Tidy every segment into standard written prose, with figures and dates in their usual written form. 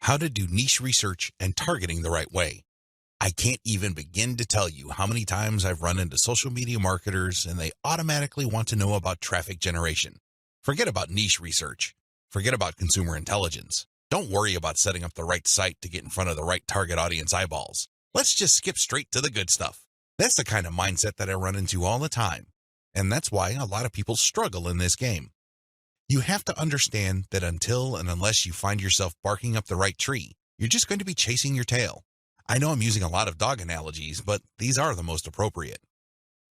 how to do niche research and targeting the right way. I can't even begin to tell you how many times I've run into social media marketers and they automatically want to know about traffic generation. Forget about niche research. Forget about consumer intelligence. Don't worry about setting up the right site to get in front of the right target audience eyeballs. Let's just skip straight to the good stuff. That's the kind of mindset that I run into all the time. And that's why a lot of people struggle in this game. You have to understand that until and unless you find yourself barking up the right tree, you're just going to be chasing your tail. I know I'm using a lot of dog analogies, but these are the most appropriate.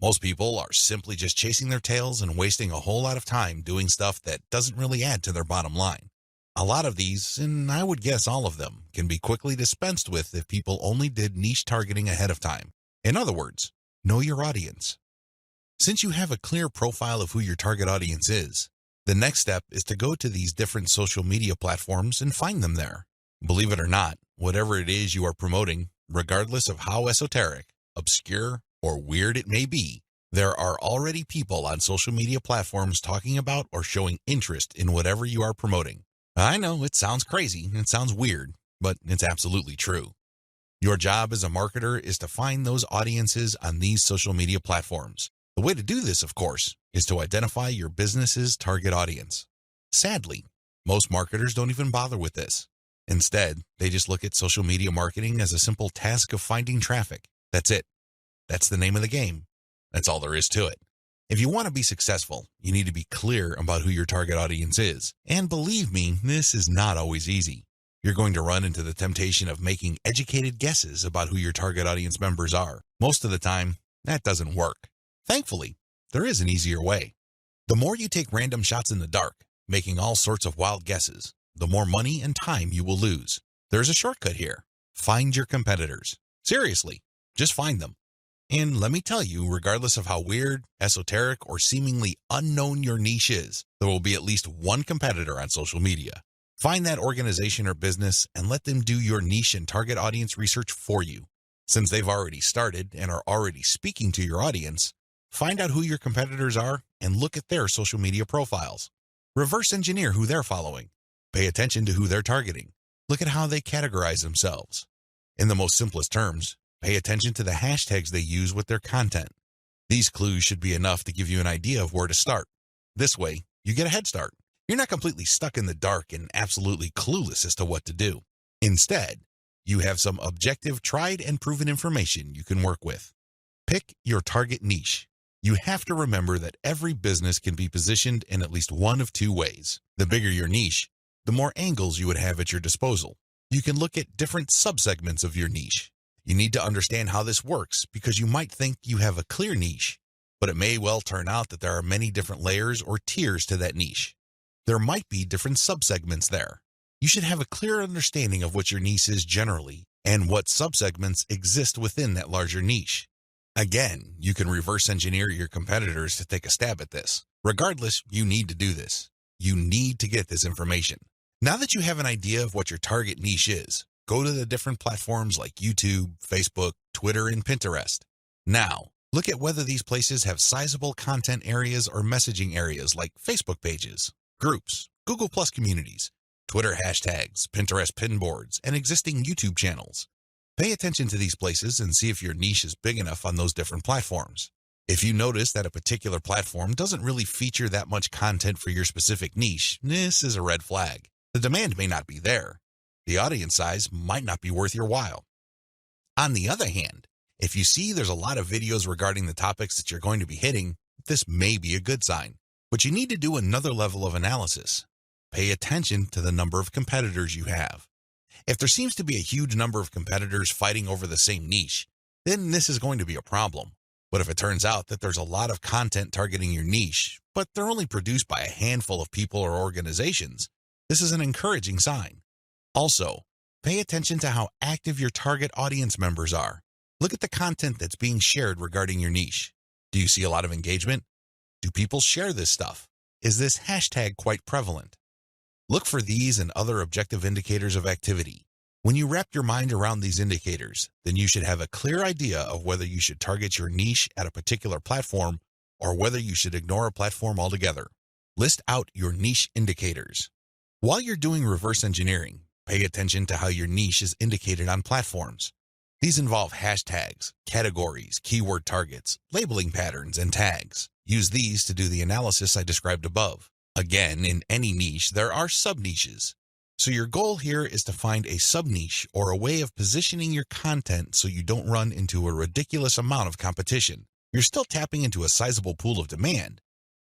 Most people are simply just chasing their tails and wasting a whole lot of time doing stuff that doesn't really add to their bottom line. A lot of these, and I would guess all of them, can be quickly dispensed with if people only did niche targeting ahead of time. In other words, know your audience. Since you have a clear profile of who your target audience is, the next step is to go to these different social media platforms and find them there. Believe it or not, whatever it is you are promoting, regardless of how esoteric, obscure, or weird it may be, there are already people on social media platforms talking about or showing interest in whatever you are promoting. I know it sounds crazy, it sounds weird, but it's absolutely true. Your job as a marketer is to find those audiences on these social media platforms. The way to do this, of course, is to identify your business's target audience. Sadly, most marketers don't even bother with this. Instead, they just look at social media marketing as a simple task of finding traffic. That's it. That's the name of the game. That's all there is to it. If you want to be successful, you need to be clear about who your target audience is. And believe me, this is not always easy. You're going to run into the temptation of making educated guesses about who your target audience members are. Most of the time, that doesn't work. Thankfully, there is an easier way. The more you take random shots in the dark, making all sorts of wild guesses, the more money and time you will lose. There's a shortcut here. Find your competitors. Seriously, just find them. And let me tell you, regardless of how weird, esoteric, or seemingly unknown your niche is, there will be at least one competitor on social media. Find that organization or business and let them do your niche and target audience research for you. Since they've already started and are already speaking to your audience, find out who your competitors are and look at their social media profiles. Reverse engineer who they're following. Pay attention to who they're targeting. Look at how they categorize themselves. In the most simplest terms, pay attention to the hashtags they use with their content. These clues should be enough to give you an idea of where to start. This way, you get a head start. You're not completely stuck in the dark and absolutely clueless as to what to do. Instead, you have some objective, tried and proven information you can work with. Pick your target niche. You have to remember that every business can be positioned in at least one of two ways. The bigger your niche, the more angles you would have at your disposal. You can look at different subsegments of your niche. You need to understand how this works because you might think you have a clear niche, but it may well turn out that there are many different layers or tiers to that niche. There might be different subsegments there. You should have a clear understanding of what your niche is generally and what subsegments exist within that larger niche. Again, you can reverse engineer your competitors to take a stab at this. Regardless, you need to do this. You need to get this information. Now that you have an idea of what your target niche is, go to the different platforms like YouTube, Facebook, Twitter, and Pinterest. Now, look at whether these places have sizable content areas or messaging areas like Facebook pages, groups, Google Plus communities, Twitter hashtags, Pinterest pinboards, and existing YouTube channels. Pay attention to these places and see if your niche is big enough on those different platforms. If you notice that a particular platform doesn't really feature that much content for your specific niche, this is a red flag. The demand may not be there. The audience size might not be worth your while. On the other hand, if you see there's a lot of videos regarding the topics that you're going to be hitting, this may be a good sign. But you need to do another level of analysis. Pay attention to the number of competitors you have. If there seems to be a huge number of competitors fighting over the same niche, then this is going to be a problem. But if it turns out that there's a lot of content targeting your niche, but they're only produced by a handful of people or organizations, this is an encouraging sign. Also, pay attention to how active your target audience members are. Look at the content that's being shared regarding your niche. Do you see a lot of engagement? Do people share this stuff? Is this hashtag quite prevalent? Look for these and other objective indicators of activity. When you wrap your mind around these indicators, then you should have a clear idea of whether you should target your niche at a particular platform or whether you should ignore a platform altogether. List out your niche indicators. While you're doing reverse engineering, Pay attention to how your niche is indicated on platforms. These involve hashtags, categories, keyword targets, labeling patterns, and tags. Use these to do the analysis I described above. Again, in any niche, there are sub-niches. So your goal here is to find a sub-niche or a way of positioning your content so you don't run into a ridiculous amount of competition. You're still tapping into a sizable pool of demand,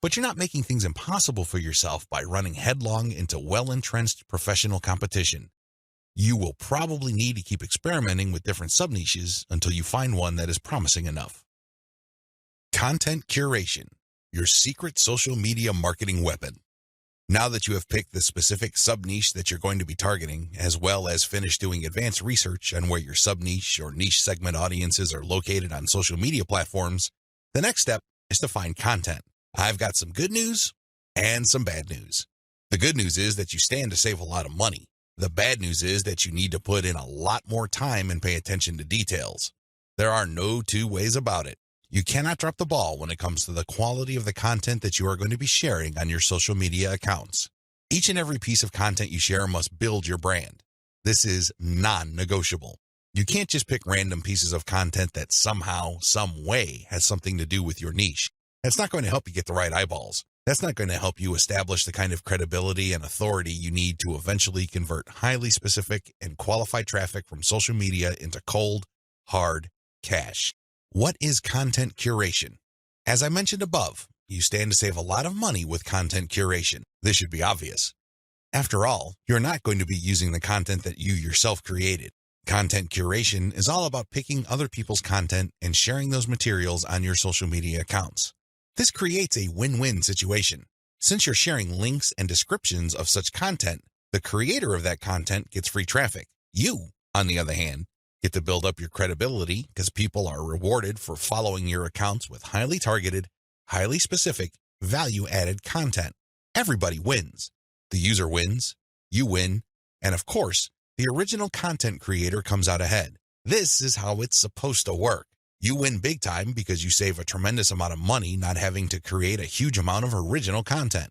but you're not making things impossible for yourself by running headlong into well-entrenched professional competition. You will probably need to keep experimenting with different sub-niches until you find one that is promising enough. Content curation, your secret social media marketing weapon. Now that you have picked the specific sub-niche that you're going to be targeting, as well as finished doing advanced research on where your sub-niche or niche segment audiences are located on social media platforms, the next step is to find content. I've got some good news and some bad news. The good news is that you stand to save a lot of money. The bad news is that you need to put in a lot more time and pay attention to details. There are no two ways about it. You cannot drop the ball when it comes to the quality of the content that you are going to be sharing on your social media accounts. Each and every piece of content you share must build your brand. This is non-negotiable. You can't just pick random pieces of content that somehow, some way has something to do with your niche. That's not going to help you get the right eyeballs. That's not going to help you establish the kind of credibility and authority you need to eventually convert highly specific and qualified traffic from social media into cold, hard cash. What is content curation? As I mentioned above, you stand to save a lot of money with content curation. This should be obvious. After all, you're not going to be using the content that you yourself created. Content curation is all about picking other people's content and sharing those materials on your social media accounts. This creates a win-win situation. Since you're sharing links and descriptions of such content, the creator of that content gets free traffic. You, on the other hand, get to build up your credibility because people are rewarded for following your accounts with highly targeted, highly specific, value-added content. Everybody wins. The user wins, you win, and of course, the original content creator comes out ahead. This is how it's supposed to work. You win big time because you save a tremendous amount of money not having to create a huge amount of original content.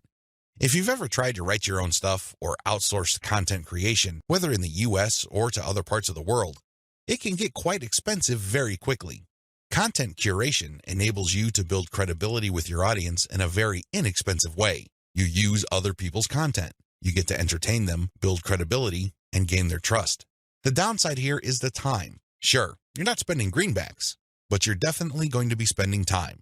If you've ever tried to write your own stuff or outsourced content creation, whether in the US or to other parts of the world, it can get quite expensive very quickly. Content curation enables you to build credibility with your audience in a very inexpensive way. You use other people's content. You get to entertain them, build credibility, and gain their trust. The downside here is the time. Sure, you're not spending greenbacks, but you're definitely going to be spending time.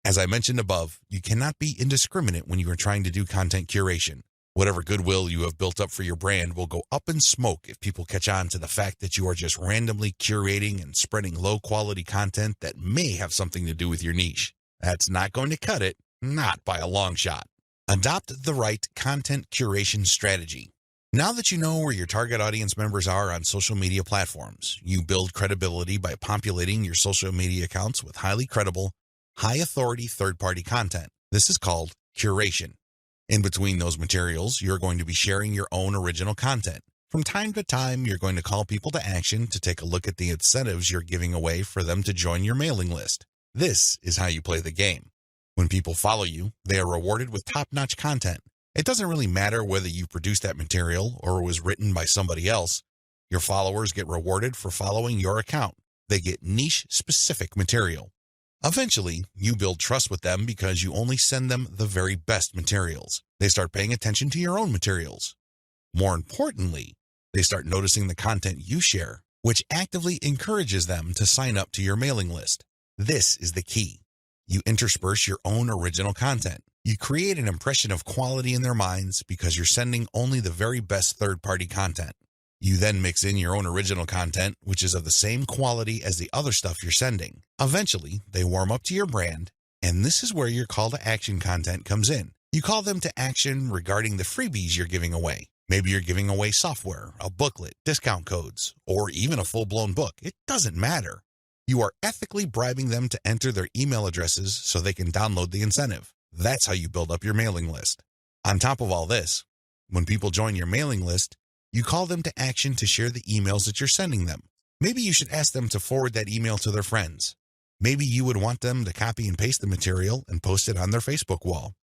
As I mentioned above, you cannot be indiscriminate when you are trying to do content curation. Whatever goodwill you have built up for your brand will go up in smoke if people catch on to the fact that you are just randomly curating and spreading low-quality content that may have something to do with your niche. That's not going to cut it, not by a long shot. Adopt the right content curation strategy. Now that you know where your target audience members are on social media platforms, you build credibility by populating your social media accounts with highly credible, high-authority third-party content. This is called curation. In between those materials, you're going to be sharing your own original content. From time to time, you're going to call people to action to take a look at the incentives you're giving away for them to join your mailing list. This is how you play the game. When people follow you, they are rewarded with top-notch content. It doesn't really matter whether you produced that material or it was written by somebody else. Your followers get rewarded for following your account. They get niche-specific material. Eventually, you build trust with them because you only send them the very best materials. They start paying attention to your own materials. More importantly, they start noticing the content you share, which actively encourages them to sign up to your mailing list. This is the key. You intersperse your own original content. You create an impression of quality in their minds because you're sending only the very best third-party content. You then mix in your own original content, which is of the same quality as the other stuff you're sending. Eventually, they warm up to your brand, and this is where your call to action content comes in. You call them to action regarding the freebies you're giving away. Maybe you're giving away software, a booklet, discount codes, or even a full-blown book. It doesn't matter. You are ethically bribing them to enter their email addresses so they can download the incentive. That's how you build up your mailing list. On top of all this, when people join your mailing list, you call them to action to share the emails that you're sending them. Maybe you should ask them to forward that email to their friends. Maybe you would want them to copy and paste the material and post it on their Facebook wall.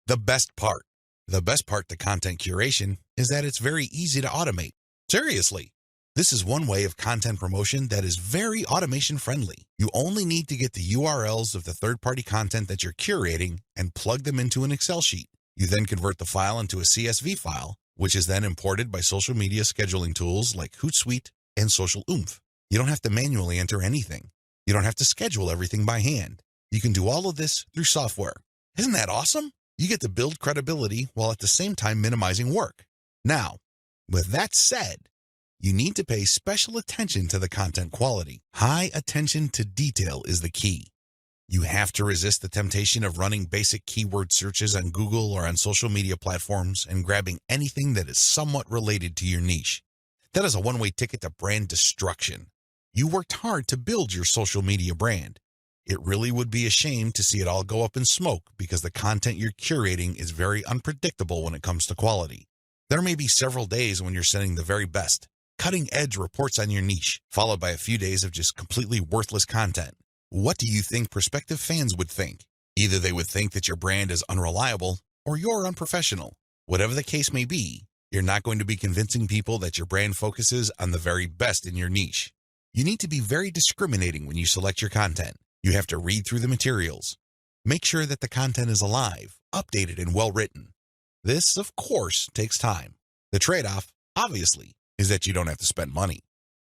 The best part to content curation is that it's very easy to automate. Seriously. This is one way of content promotion that is very automation friendly. You only need to get the URLs of the third-party content that you're curating and plug them into an Excel sheet. You then convert the file into a CSV file, which is then imported by social media scheduling tools like Hootsuite and Social Oomph. You don't have to manually enter anything. You don't have to schedule everything by hand. You can do all of this through software. Isn't that awesome? You get to build credibility while at the same time minimizing work. Now, with that said, you need to pay special attention to the content quality. High attention to detail is the key. You have to resist the temptation of running basic keyword searches on Google or on social media platforms and grabbing anything that is somewhat related to your niche. That is a one-way ticket to brand destruction. You worked hard to build your social media brand. It really would be a shame to see it all go up in smoke because the content you're curating is very unpredictable when it comes to quality. There may be several days when you're sending the very best, cutting-edge reports on your niche, followed by a few days of just completely worthless content. What do you think prospective fans would think? Either they would think that your brand is unreliable or you're unprofessional. Whatever the case may be, you're not going to be convincing people that your brand focuses on the very best in your niche. You need to be very discriminating when you select your content. You have to read through the materials. Make sure that the content is alive, updated, and well-written. This, of course, takes time. The trade-off, obviously, is that you don't have to spend money.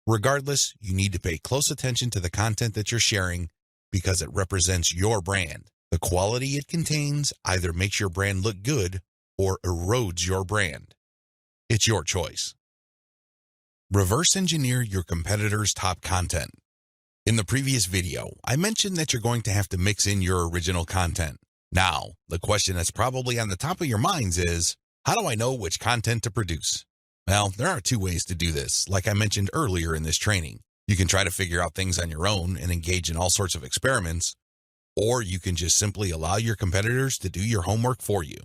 Regardless, you need to pay close attention to the content that you're sharing because it represents your brand. The quality it contains either makes your brand look good or erodes your brand. It's your choice. Reverse engineer your competitors' top content. In the previous video, I mentioned that you're going to have to mix in your original content. Now, the question that's probably on the top of your minds is, how do I know which content to produce? Well, there are two ways to do this, like I mentioned earlier in this training. You can try to figure out things on your own and engage in all sorts of experiments, or you can just simply allow your competitors to do your homework for you.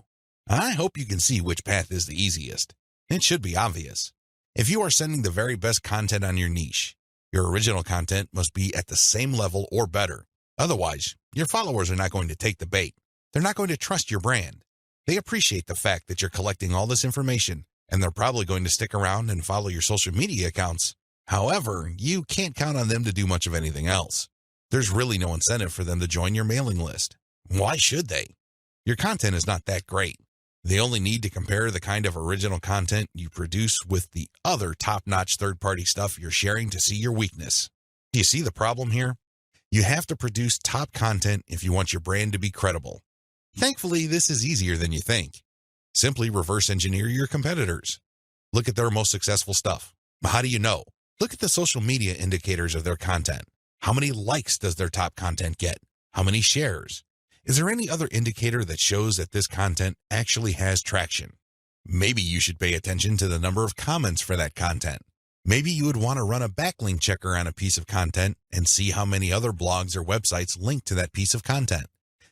I hope you can see which path is the easiest. It should be obvious. If you are sending the very best content on your niche, your original content must be at the same level or better. Otherwise, your followers are not going to take the bait. They're not going to trust your brand. They appreciate the fact that you're collecting all this information, and they're probably going to stick around and follow your social media accounts. However, you can't count on them to do much of anything else. There's really no incentive for them to join your mailing list. Why should they? Your content is not that great. They only need to compare the kind of original content you produce with the other top-notch third-party stuff you're sharing to see your weakness. Do you see the problem here? You have to produce top content if you want your brand to be credible. Thankfully, this is easier than you think. Simply reverse engineer your competitors. Look at their most successful stuff. How do you know? Look at the social media indicators of their content. How many likes does their top content get? How many shares? Is there any other indicator that shows that this content actually has traction? Maybe you should pay attention to the number of comments for that content. Maybe you would want to run a backlink checker on a piece of content and see how many other blogs or websites link to that piece of content.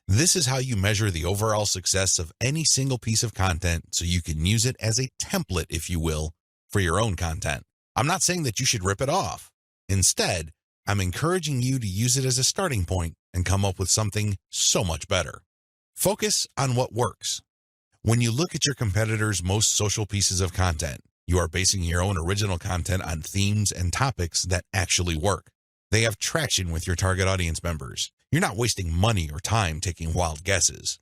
This is how you measure the overall success of any single piece of content so you can use it as a template, if you will, for your own content. I'm not saying that you should rip it off. Instead, I'm encouraging you to use it as a starting point and come up with something so much better. Focus on what works. When you look at your competitors' most social pieces of content, you are basing your own original content on themes and topics that actually work. They have traction with your target audience members. You're not wasting money or time taking wild guesses.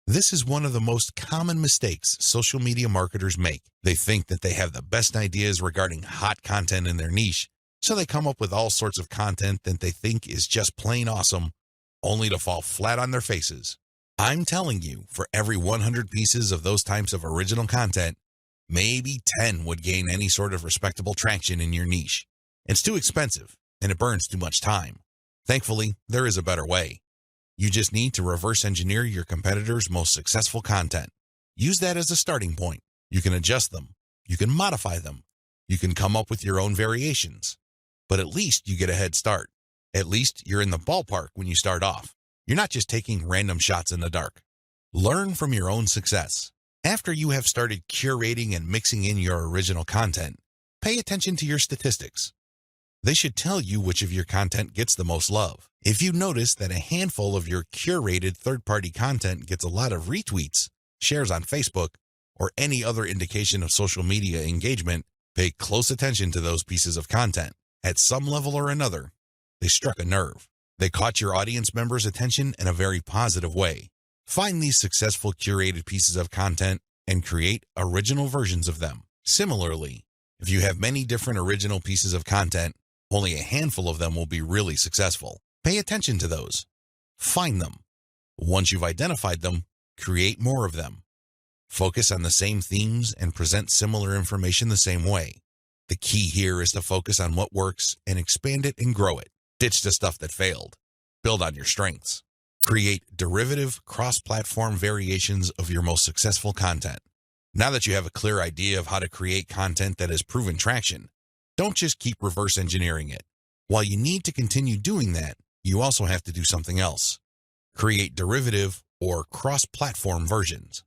This is one of the most common mistakes social media marketers make. They think that they have the best ideas regarding hot content in their niche, so they come up with all sorts of content that they think is just plain awesome, only to fall flat on their faces. I'm telling you, for every 100 pieces of those types of original content, maybe 10 would gain any sort of respectable traction in your niche. It's too expensive, and it burns too much time. Thankfully, there is a better way. You just need to reverse engineer your competitors' most successful content. Use that as a starting point. You can adjust them. You can modify them. You can come up with your own variations. But at least you get a head start. At least you're in the ballpark when you start off. You're not just taking random shots in the dark. Learn from your own success. After you have started curating and mixing in your original content, pay attention to your statistics. They should tell you which of your content gets the most love. If you notice that a handful of your curated third-party content gets a lot of retweets, shares on Facebook, or any other indication of social media engagement, Pay close attention to those pieces of content. At some level or another, they struck a nerve. They caught your audience members' attention in a very positive way. Find these successful curated pieces of content and create original versions of them. Similarly, if you have many different original pieces of content, only a handful of them will be really successful. Pay attention to those. Find them. Once you've identified them, create more of them. Focus on the same themes and present similar information the same way. The key here is to focus on what works and expand it and grow it. Ditch the stuff that failed. Build on your strengths. Create derivative, cross-platform variations of your most successful content. Now that you have a clear idea of how to create content that has proven traction, don't just keep reverse engineering it. While you need to continue doing that, you also have to do something else. Create derivative or cross-platform versions.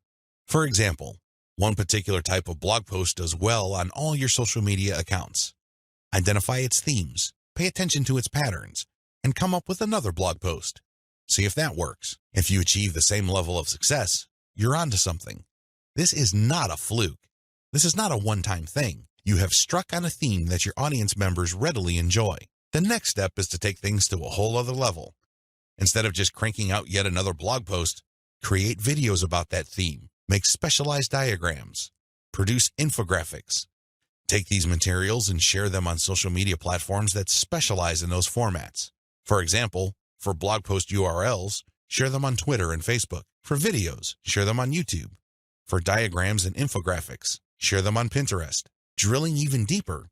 For example, one particular type of blog post does well on all your social media accounts. Identify its themes, pay attention to its patterns, and come up with another blog post. See if that works. If you achieve the same level of success, you're onto something. This is not a fluke. This is not a one-time thing. You have struck on a theme that your audience members readily enjoy. The next step is to take things to a whole other level. Instead of just cranking out yet another blog post, create videos about that theme. Make specialized diagrams. Produce infographics. Take these materials and share them on social media platforms that specialize in those formats. For example, for blog post URLs, share them on Twitter and Facebook. For videos, share them on YouTube. For diagrams and infographics, share them on Pinterest. Drilling even deeper,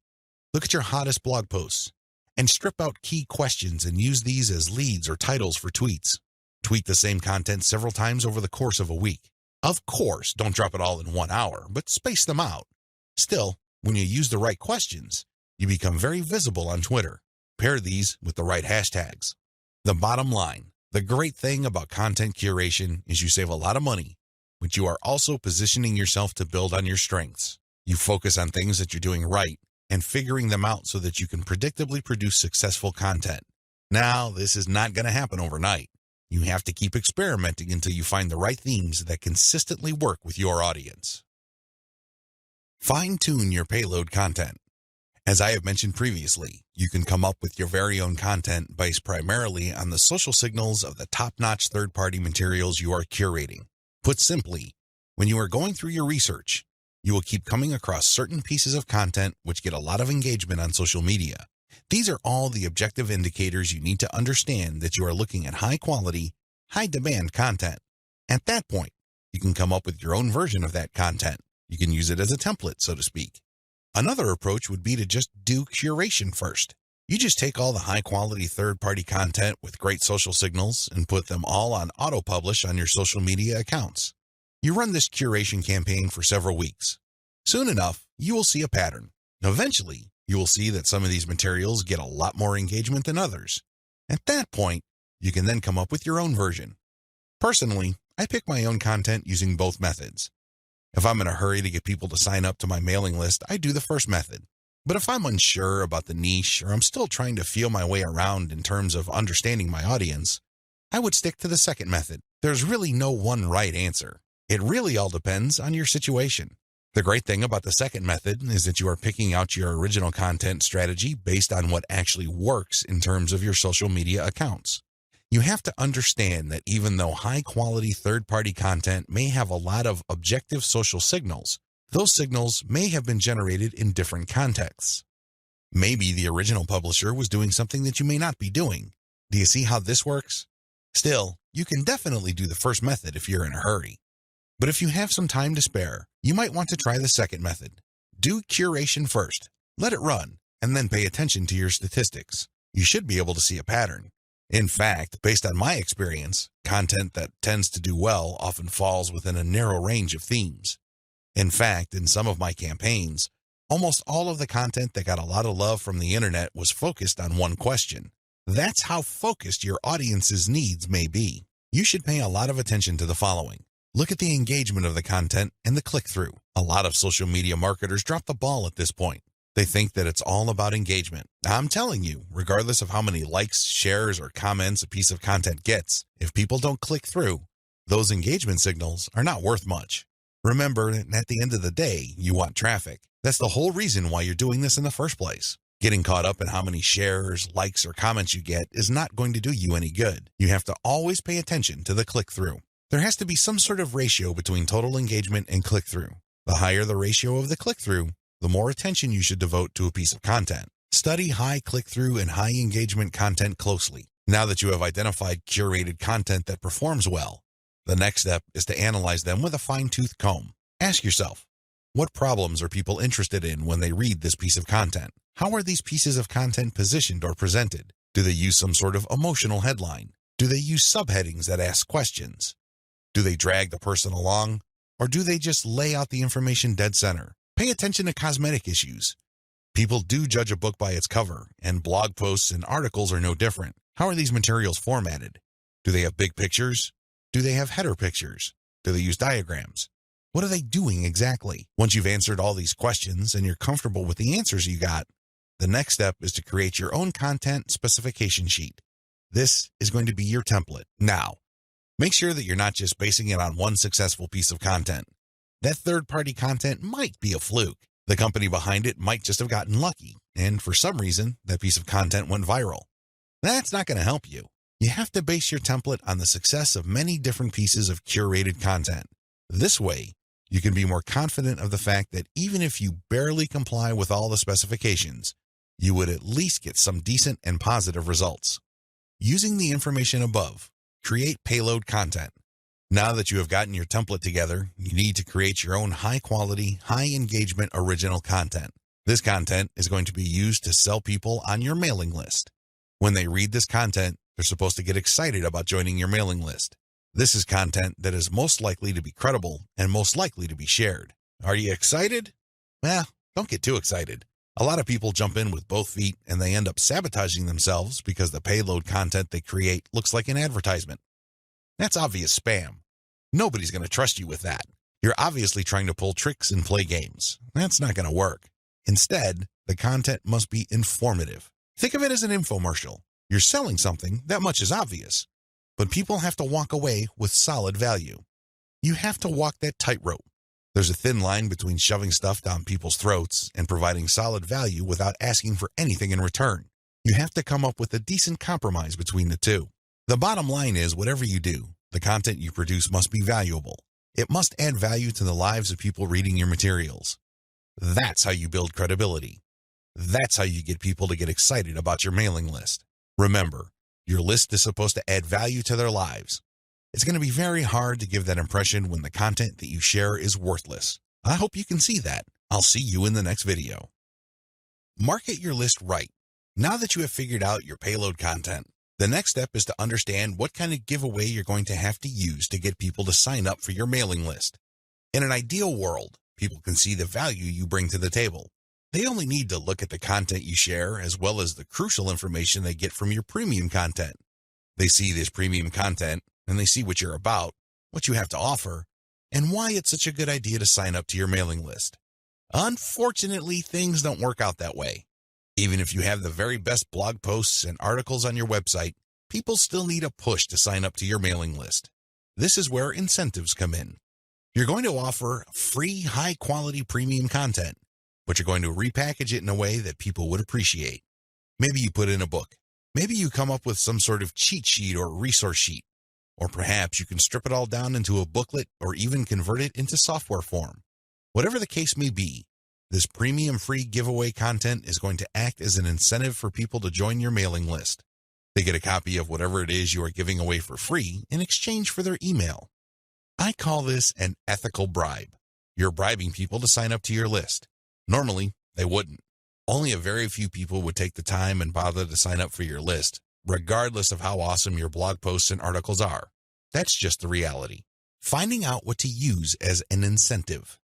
look at your hottest blog posts and strip out key questions and use these as leads or titles for tweets. Tweet the same content several times over the course of a week. Of course, don't drop it all in 1 hour, but space them out. Still, when you use the right questions, you become very visible on Twitter. Pair these with the right hashtags. The bottom line, the great thing about content curation is you save a lot of money, but you are also positioning yourself to build on your strengths. You focus on things that you're doing right and figuring them out so that you can predictably produce successful content. Now, this is not going to happen overnight. You have to keep experimenting until you find the right themes that consistently work with your audience. Fine-tune your payload content. As I have mentioned previously, you can come up with your very own content based primarily on the social signals of the top-notch third-party materials you are curating. Put simply, when you are going through your research, you will keep coming across certain pieces of content which get a lot of engagement on social media. These are all the objective indicators you need to understand that you are looking at high-quality, high-demand content. At that point, you can come up with your own version of that content. You can use it as a template, so to speak. Another approach would be to just do curation first. You just take all the high-quality third-party content with great social signals and put them all on auto-publish on your social media accounts. You run this curation campaign for several weeks. Soon enough, you will see a pattern. Eventually, you will see that some of these materials get a lot more engagement than others. At that point, you can then come up with your own version. Personally, I pick my own content using both methods. If I'm in a hurry to get people to sign up to my mailing list, I do the first method. But if I'm unsure about the niche or I'm still trying to feel my way around in terms of understanding my audience, I would stick to the second method. There's really no one right answer. It really all depends on your situation. The great thing about the second method is that you are picking out your original content strategy based on what actually works in terms of your social media accounts. You have to understand that even though high-quality third-party content may have a lot of objective social signals, those signals may have been generated in different contexts. Maybe the original publisher was doing something that you may not be doing. Do you see how this works? Still, you can definitely do the first method if you're in a hurry. But if you have some time to spare, you might want to try the second method. Do curation first, let it run, and then pay attention to your statistics. You should be able to see a pattern. In fact, based on my experience, content that tends to do well often falls within a narrow range of themes. In fact, in some of my campaigns, almost all of the content that got a lot of love from the internet was focused on one question. That's how focused your audience's needs may be. You should pay a lot of attention to the following. Look at the engagement of the content and the click-through. A lot of social media marketers drop the ball at this point. They think that it's all about engagement. I'm telling you, regardless of how many likes, shares, or comments a piece of content gets, if people don't click through, those engagement signals are not worth much. Remember, at the end of the day, you want traffic. That's the whole reason why you're doing this in the first place. Getting caught up in how many shares, likes, or comments you get is not going to do you any good. You have to always pay attention to the click-through. There has to be some sort of ratio between total engagement and click-through. The higher the ratio of the click-through, the more attention you should devote to a piece of content. Study high click-through and high engagement content closely. Now that you have identified curated content that performs well, the next step is to analyze them with a fine-tooth comb. Ask yourself, what problems are people interested in when they read this piece of content? How are these pieces of content positioned or presented? Do they use some sort of emotional headline? Do they use subheadings that ask questions? Do they drag the person along? Or do they just lay out the information dead center? Pay attention to cosmetic issues. People do judge a book by its cover, and blog posts and articles are no different. How are these materials formatted? Do they have big pictures? Do they have header pictures? Do they use diagrams? What are they doing exactly? Once you've answered all these questions and you're comfortable with the answers you got, the next step is to create your own content specification sheet. This is going to be your template. Now, make sure that you're not just basing it on one successful piece of content. That third-party content might be a fluke. The company behind it might just have gotten lucky, and for some reason, that piece of content went viral. That's not going to help you. You have to base your template on the success of many different pieces of curated content. This way, you can be more confident of the fact that even if you barely comply with all the specifications, you would at least get some decent and positive results. Using the information above, create payload content. Now that you have gotten your template together, you need to create your own high-quality, high-engagement original content. This content is going to be used to sell people on your mailing list. When they read this content, they're supposed to get excited about joining your mailing list. This is content that is most likely to be credible and most likely to be shared. Are you excited? Well, don't get too excited. A lot of people jump in with both feet and they end up sabotaging themselves because the payload content they create looks like an advertisement. That's obvious spam. Nobody's going to trust you with that. You're obviously trying to pull tricks and play games. That's not going to work. Instead, the content must be informative. Think of it as an infomercial. You're selling something, that much is obvious. But people have to walk away with solid value. You have to walk that tightrope. There's a thin line between shoving stuff down people's throats and providing solid value without asking for anything in return. You have to come up with a decent compromise between the two. The bottom line is, whatever you do, the content you produce must be valuable. It must add value to the lives of people reading your materials. That's how you build credibility. That's how you get people to get excited about your mailing list. Remember, your list is supposed to add value to their lives. It's going to be very hard to give that impression when the content that you share is worthless. I hope you can see that. I'll see you in the next video. Market your list right. Now that you have figured out your payload content, the next step is to understand what kind of giveaway you're going to have to use to get people to sign up for your mailing list. In an ideal world, people can see the value you bring to the table. They only need to look at the content you share as well as the crucial information they get from your premium content. They see this premium content and they see what you're about, what you have to offer, and why it's such a good idea to sign up to your mailing list. Unfortunately, things don't work out that way. Even if you have the very best blog posts and articles on your website, people still need a push to sign up to your mailing list. This is where incentives come in. You're going to offer free, high-quality premium content, but you're going to repackage it in a way that people would appreciate. Maybe you put in a book. Maybe you come up with some sort of cheat sheet or resource sheet. Or perhaps you can strip it all down into a booklet or even convert it into software form. Whatever the case may be, this premium free giveaway content is going to act as an incentive for people to join your mailing list. They get a copy of whatever it is you are giving away for free in exchange for their email. I call this an ethical bribe. You're bribing people to sign up to your list. Normally, they wouldn't. Only a very few people would take the time and bother to sign up for your list, regardless of how awesome your blog posts and articles are. That's just the reality. Finding out what to use as an incentive.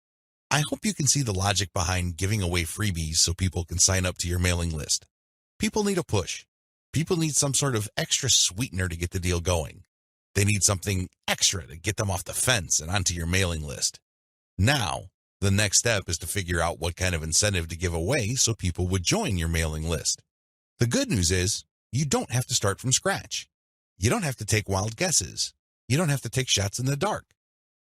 I hope you can see the logic behind giving away freebies so people can sign up to your mailing list. People need a push. People need some sort of extra sweetener to get the deal going. They need something extra to get them off the fence and onto your mailing list. Now, the next step is to figure out what kind of incentive to give away so people would join your mailing list. The good news is, you don't have to start from scratch. You don't have to take wild guesses. You don't have to take shots in the dark.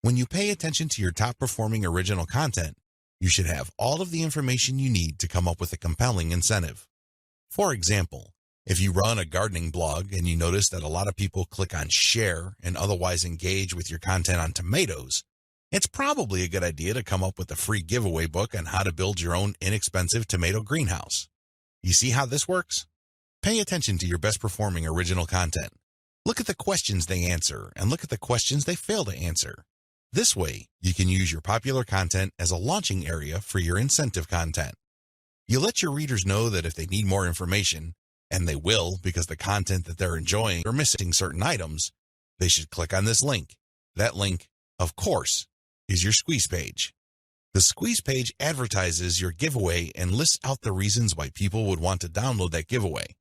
When you pay attention to your top-performing original content, You should have all of the information you need to come up with a compelling incentive. For example, if you run a gardening blog and you notice that a lot of people click on share and otherwise engage with your content on tomatoes, it's probably a good idea to come up with a free giveaway book on how to build your own inexpensive tomato greenhouse. You see how this works? Pay attention to your best performing original content. Look at the questions they answer and look at the questions they fail to answer. This way, you can use your popular content as a launching area for your incentive content. You let your readers know that if they need more information, and they will because the content that they're enjoying are missing certain items, they should click on this link. That link, of course, is your squeeze page. The squeeze page advertises your giveaway and lists out the reasons why people would want to download that giveaway.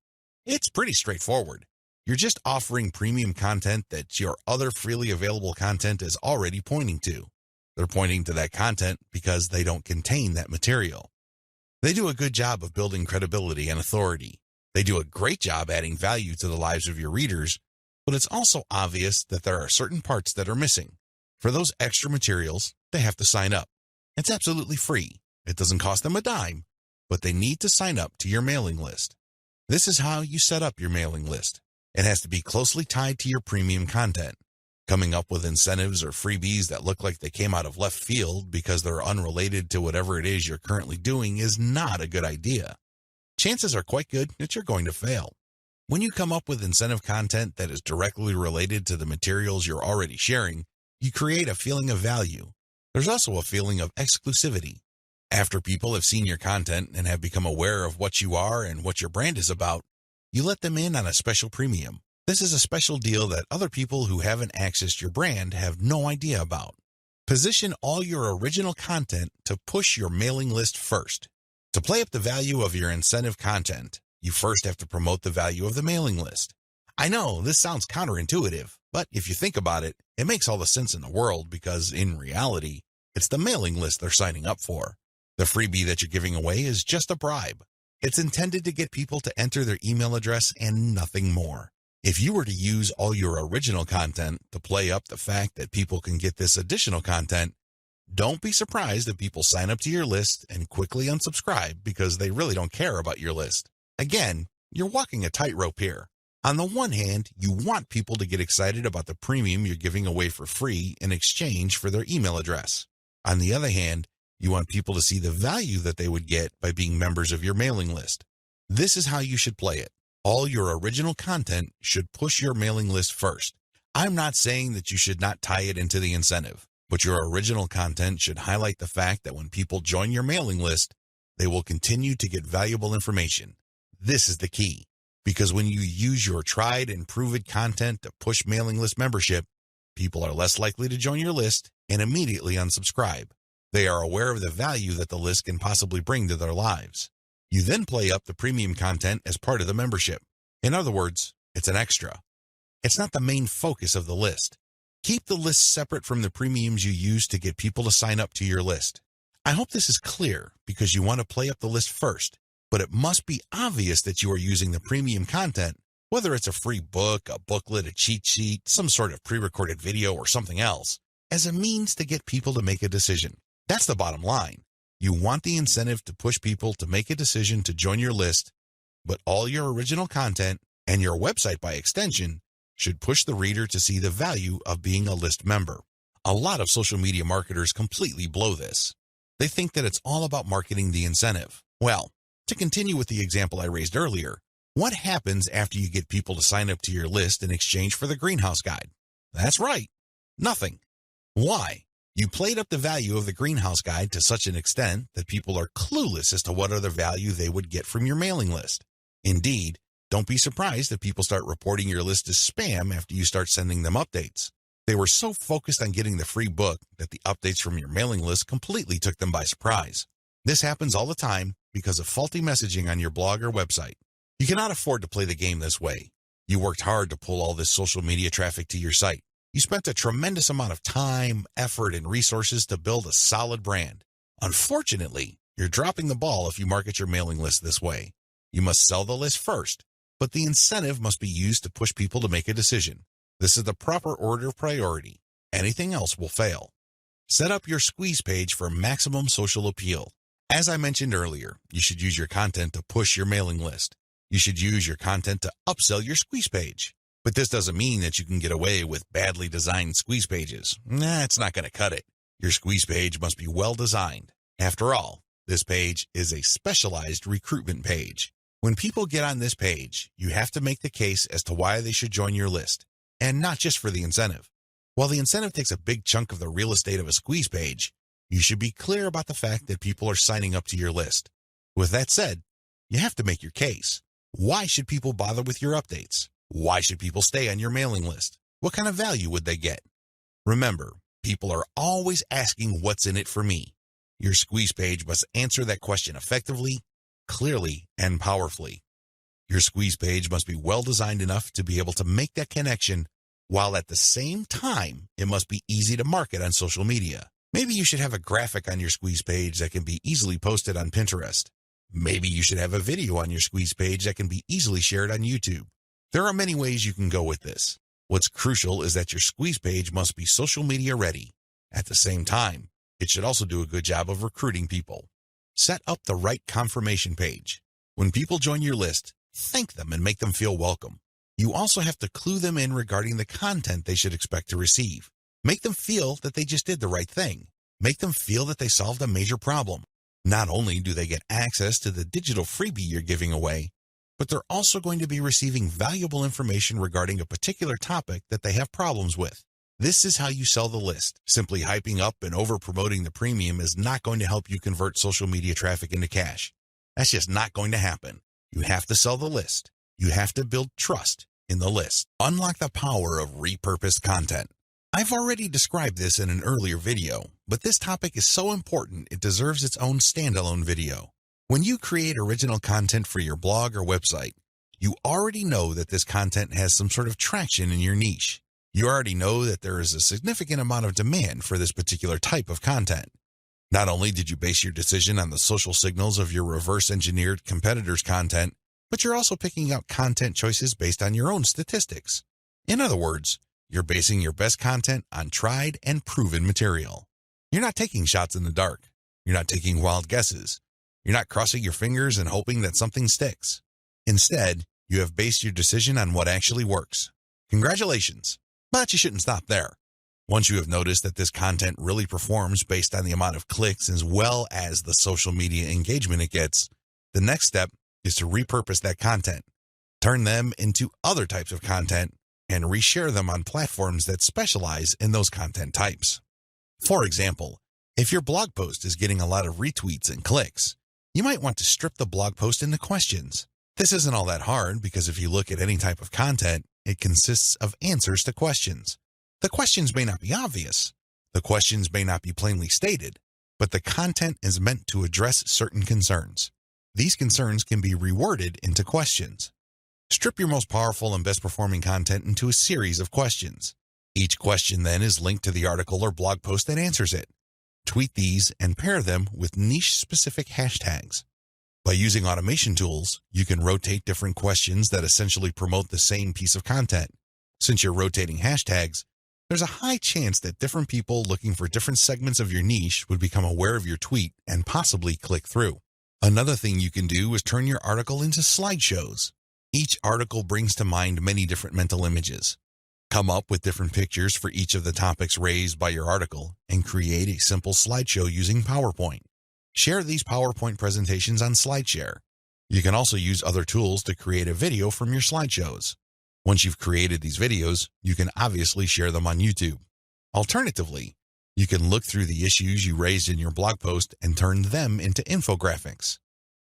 It's pretty straightforward. You're just offering premium content that your other freely available content is already pointing to. They're pointing to that content because they don't contain that material. They do a good job of building credibility and authority. They do a great job adding value to the lives of your readers, but it's also obvious that there are certain parts that are missing. For those extra materials, they have to sign up. It's absolutely free. It doesn't cost them a dime, but they need to sign up to your mailing list. This is how you set up your mailing list. It has to be closely tied to your premium content. Coming up with incentives or freebies that look like they came out of left field because they're unrelated to whatever it is you're currently doing is not a good idea. Chances are quite good that you're going to fail. When you come up with incentive content that is directly related to the materials you're already sharing, you create a feeling of value. There's also a feeling of exclusivity. After people have seen your content and have become aware of what you are and what your brand is about, you let them in on a special premium. This is a special deal that other people who haven't accessed your brand have no idea about. Position all your original content to push your mailing list first. To play up the value of your incentive content, you first have to promote the value of the mailing list. I know this sounds counterintuitive, but if you think about it, it makes all the sense in the world because in reality, it's the mailing list they're signing up for. The freebie that you're giving away is just a bribe. It's intended to get people to enter their email address and nothing more. If you were to use all your original content to play up the fact that people can get this additional content, don't be surprised if people sign up to your list and quickly unsubscribe because they really don't care about your list. Again, you're walking a tightrope here. On the one hand, you want people to get excited about the premium you're giving away for free in exchange for their email address. On the other hand, you want people to see the value that they would get by being members of your mailing list. This is how you should play it. All your original content should push your mailing list first. I'm not saying that you should not tie it into the incentive, but your original content should highlight the fact that when people join your mailing list, they will continue to get valuable information. This is the key, because when you use your tried and proven content to push mailing list membership, people are less likely to join your list and immediately unsubscribe. They are aware of the value that the list can possibly bring to their lives. You then play up the premium content as part of the membership. In other words, it's an extra. It's not the main focus of the list. Keep the list separate from the premiums you use to get people to sign up to your list. I hope this is clear because you want to play up the list first, but it must be obvious that you are using the premium content, whether it's a free book, a booklet, a cheat sheet, some sort of pre-recorded video, or something else, as a means to get people to make a decision. That's the bottom line. You want the incentive to push people to make a decision to join your list, but all your original content and your website by extension should push the reader to see the value of being a list member. A lot of social media marketers completely blow this. They think that it's all about marketing the incentive. Well, to continue with the example I raised earlier, what happens after you get people to sign up to your list in exchange for the greenhouse guide? That's right, nothing. Why? You played up the value of the greenhouse guide to such an extent that people are clueless as to what other value they would get from your mailing list. Indeed, don't be surprised if people start reporting your list as spam after you start sending them updates. They were so focused on getting the free book that the updates from your mailing list completely took them by surprise. This happens all the time because of faulty messaging on your blog or website. You cannot afford to play the game this way. You worked hard to pull all this social media traffic to your site. You spent a tremendous amount of time, effort, and resources to build a solid brand. Unfortunately, you're dropping the ball if you market your mailing list this way. You must sell the list first, but the incentive must be used to push people to make a decision. This is the proper order of priority. Anything else will fail. Set up your squeeze page for maximum social appeal. As I mentioned earlier, you should use your content to push your mailing list. You should use your content to upsell your squeeze page. But this doesn't mean that you can get away with badly designed squeeze pages. It's not going to cut it. Your squeeze page must be well designed. After all, this page is a specialized recruitment page. When people get on this page, you have to make the case as to why they should join your list, and not just for the incentive. While the incentive takes a big chunk of the real estate of a squeeze page, you should be clear about the fact that people are signing up to your list. With that said, you have to make your case. Why should people bother with your updates? Why should people stay on your mailing list? What kind of value would they get? Remember, people are always asking what's in it for me. Your squeeze page must answer that question effectively, clearly, and powerfully. Your squeeze page must be well designed enough to be able to make that connection, while at the same time, it must be easy to market on social media. Maybe you should have a graphic on your squeeze page that can be easily posted on Pinterest. Maybe you should have a video on your squeeze page that can be easily shared on YouTube. There are many ways you can go with this. What's crucial is that your squeeze page must be social media ready. At the same time, it should also do a good job of recruiting people. Set up the right confirmation page. When people join your list, thank them and make them feel welcome. You also have to clue them in regarding the content they should expect to receive. Make them feel that they just did the right thing. Make them feel that they solved a major problem. Not only do they get access to the digital freebie you're giving away, but they're also going to be receiving valuable information regarding a particular topic that they have problems with. This is how you sell the list. Simply hyping up and over-promoting the premium is not going to help you convert social media traffic into cash. That's just not going to happen. You have to sell the list. You have to build trust in the list. Unlock the power of repurposed content. I've already described this in an earlier video, but this topic is so important it deserves its own standalone video. When you create original content for your blog or website, you already know that this content has some sort of traction in your niche. You already know that there is a significant amount of demand for this particular type of content. Not only did you base your decision on the social signals of your reverse-engineered competitors' content, but you're also picking out content choices based on your own statistics. In other words, you're basing your best content on tried and proven material. You're not taking shots in the dark. You're not taking wild guesses. You're not crossing your fingers and hoping that something sticks. Instead, you have based your decision on what actually works. Congratulations, but you shouldn't stop there. Once you have noticed that this content really performs based on the amount of clicks as well as the social media engagement it gets, the next step is to repurpose that content, turn them into other types of content, and reshare them on platforms that specialize in those content types. For example, if your blog post is getting a lot of retweets and clicks, you might want to strip the blog post into questions. This isn't all that hard because if you look at any type of content, it consists of answers to questions. The questions may not be obvious. The questions may not be plainly stated, but the content is meant to address certain concerns. These concerns can be reworded into questions. Strip your most powerful and best performing content into a series of questions. Each question then is linked to the article or blog post that answers it. Tweet these and pair them with niche-specific hashtags. By using automation tools, you can rotate different questions that essentially promote the same piece of content. Since you're rotating hashtags, there's a high chance that different people looking for different segments of your niche would become aware of your tweet and possibly click through. Another thing you can do is turn your article into slideshows. Each article brings to mind many different mental images. Come up with different pictures for each of the topics raised by your article and create a simple slideshow using PowerPoint. Share these PowerPoint presentations on SlideShare. You can also use other tools to create a video from your slideshows. Once you've created these videos, you can obviously share them on YouTube. Alternatively, you can look through the issues you raised in your blog post and turn them into infographics.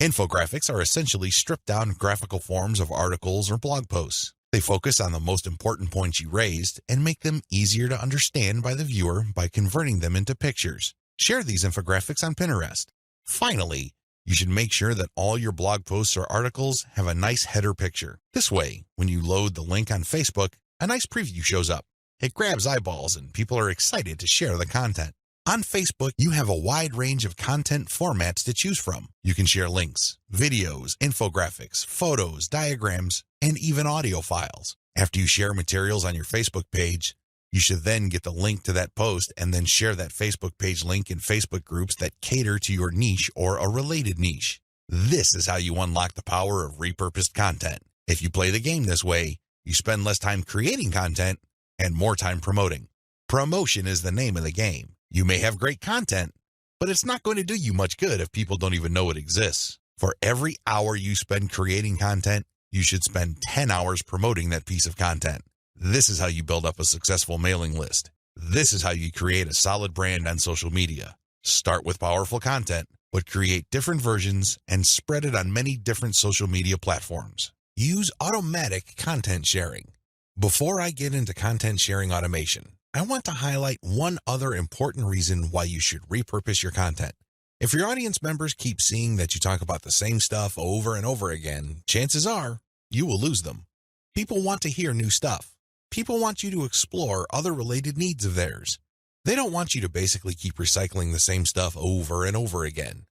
Infographics are essentially stripped-down graphical forms of articles or blog posts. They focus on the most important points you raised and make them easier to understand by the viewer by converting them into pictures. Share these infographics on Pinterest. Finally, you should make sure that all your blog posts or articles have a nice header picture. This way, when you load the link on Facebook, a nice preview shows up. It grabs eyeballs and people are excited to share the content. On Facebook, you have a wide range of content formats to choose from. You can share links, videos, infographics, photos, diagrams, and even audio files. After you share materials on your Facebook page, You should then get the link to that post and then share that Facebook page link in Facebook groups that cater to your niche or a related niche. This is how you unlock the power of repurposed content. If you play the game this way, you spend less time creating content and more time promoting. Promotion is the name of the game. You may have great content, but it's not going to do you much good if people don't even know it exists. For every hour you spend creating content, you should spend 10 hours promoting that piece of content. This is how you build up a successful mailing list. This is how you create a solid brand on social media. Start with powerful content, but create different versions and spread it on many different social media platforms. Use automatic content sharing. Before I get into content sharing automation, I want to highlight one other important reason why you should repurpose your content. If your audience members keep seeing that you talk about the same stuff over and over again, chances are you will lose them. People want to hear new stuff. People want you to explore other related needs of theirs. They don't want you to basically keep recycling the same stuff over and over again.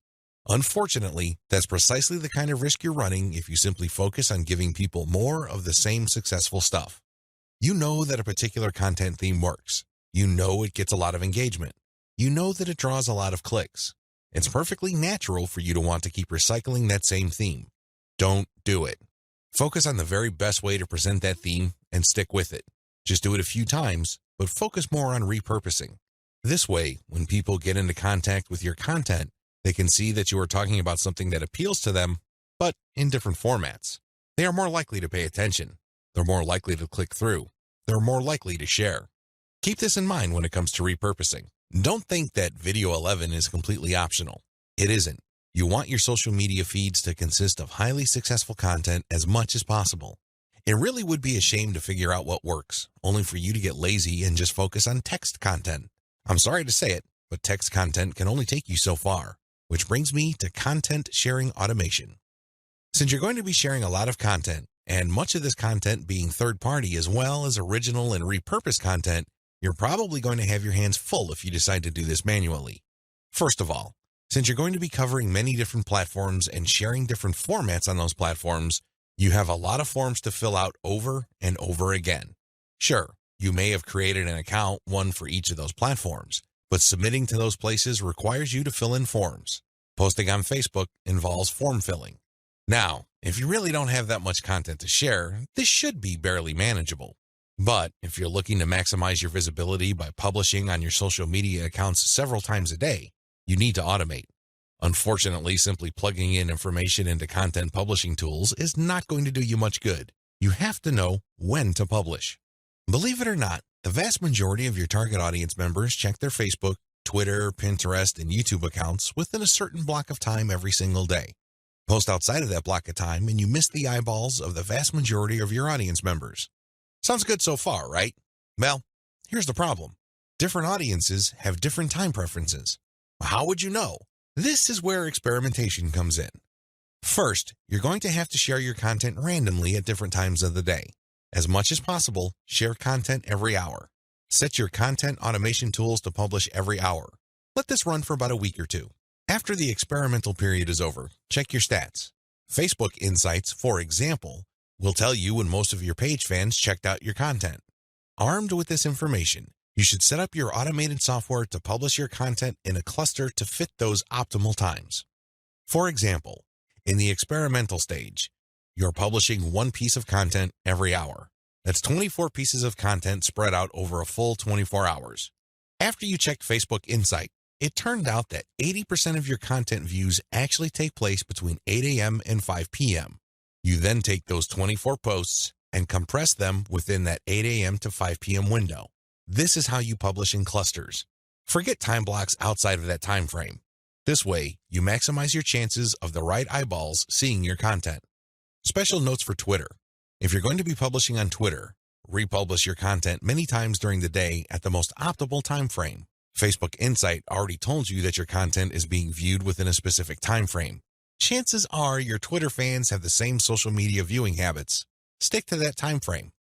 Unfortunately, that's precisely the kind of risk you're running if you simply focus on giving people more of the same successful stuff. You know that a particular content theme works. You know it gets a lot of engagement. You know that it draws a lot of clicks. It's perfectly natural for you to want to keep recycling that same theme. Don't do it. Focus on the very best way to present that theme and stick with it. Just do it a few times, but focus more on repurposing. This way, when people get into contact with your content, they can see that you are talking about something that appeals to them, but in different formats. They are more likely to pay attention. They're more likely to click through. They're more likely to share. Keep this in mind when it comes to repurposing. Don't think that Video 11 is completely optional. It isn't. You want your social media feeds to consist of highly successful content as much as possible. It really would be a shame to figure out what works, only for you to get lazy and just focus on text content. I'm sorry to say it, but text content can only take you so far, which brings me to content sharing automation. Since you're going to be sharing a lot of content, and much of this content being third-party as well as original and repurposed content, you're probably going to have your hands full if you decide to do this manually. First of all, since you're going to be covering many different platforms and sharing different formats on those platforms, you have a lot of forms to fill out over and over again. Sure, you may have created an account, one for each of those platforms, but submitting to those places requires you to fill in forms. Posting on Facebook involves form filling. Now, if you really don't have that much content to share, this should be barely manageable. But if you're looking to maximize your visibility by publishing on your social media accounts several times a day, you need to automate. Unfortunately, simply plugging in information into content publishing tools is not going to do you much good. You have to know when to publish. Believe it or not, the vast majority of your target audience members check their Facebook, Twitter, Pinterest, and YouTube accounts within a certain block of time every single day. Post outside of that block of time and you miss the eyeballs of the vast majority of your audience members. Sounds good so far, right? Well, here's the problem. Different audiences have different time preferences. How would you know? This is where experimentation comes in. First, you're going to have to share your content randomly at different times of the day. As much as possible, share content every hour. Set your content automation tools to publish every hour. Let this run for about a week or two. After the experimental period is over, check your stats. Facebook Insights, for example, will tell you when most of your page fans checked out your content. Armed with this information, you should set up your automated software to publish your content in a cluster to fit those optimal times. For example, in the experimental stage, you're publishing one piece of content every hour. That's 24 pieces of content spread out over a full 24 hours. After you checked Facebook Insight, it turned out that 80% of your content views actually take place between 8 a.m. and 5 p.m. You then take those 24 posts and compress them within that 8 a.m. to 5 p.m. window. This is how you publish in clusters. Forget time blocks outside of that time frame. This way, you maximize your chances of the right eyeballs seeing your content. Special notes for Twitter. If you're going to be publishing on Twitter, republish your content many times during the day at the most optimal time frame. Facebook Insight already told you that your content is being viewed within a specific time frame. Chances are your Twitter fans have the same social media viewing habits. Stick to that time frame.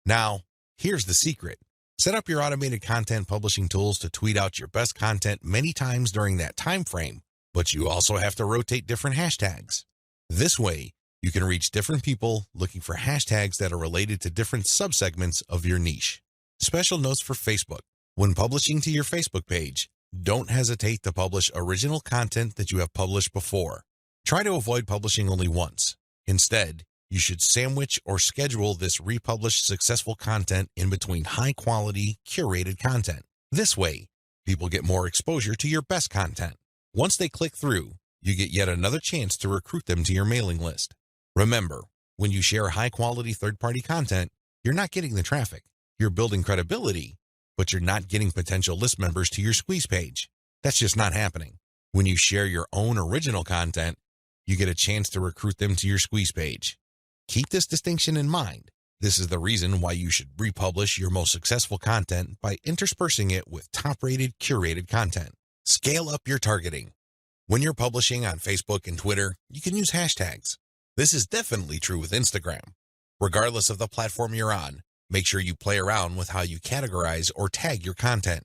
Now, here's the secret. Set up your automated content publishing tools to tweet out your best content many times during that time frame, but you also have to rotate different hashtags. This way, you can reach different people looking for hashtags that are related to different subsegments of your niche. Special notes for Facebook. When publishing to your Facebook page, don't hesitate to publish original content that you have published before. Try to avoid publishing only once. Instead, you should sandwich or schedule this republished successful content in between high-quality, curated content. This way, people get more exposure to your best content. Once they click through, you get yet another chance to recruit them to your mailing list. Remember, when you share high-quality third-party content, you're not getting the traffic. You're building credibility, but you're not getting potential list members to your squeeze page. That's just not happening. When you share your own original content, you get a chance to recruit them to your squeeze page. Keep this distinction in mind. This is the reason why you should republish your most successful content by interspersing it with top-rated, curated content. Scale up your targeting. When you're publishing on Facebook and Twitter, you can use hashtags. This is definitely true with Instagram. Regardless of the platform you're on, make sure you play around with how you categorize or tag your content.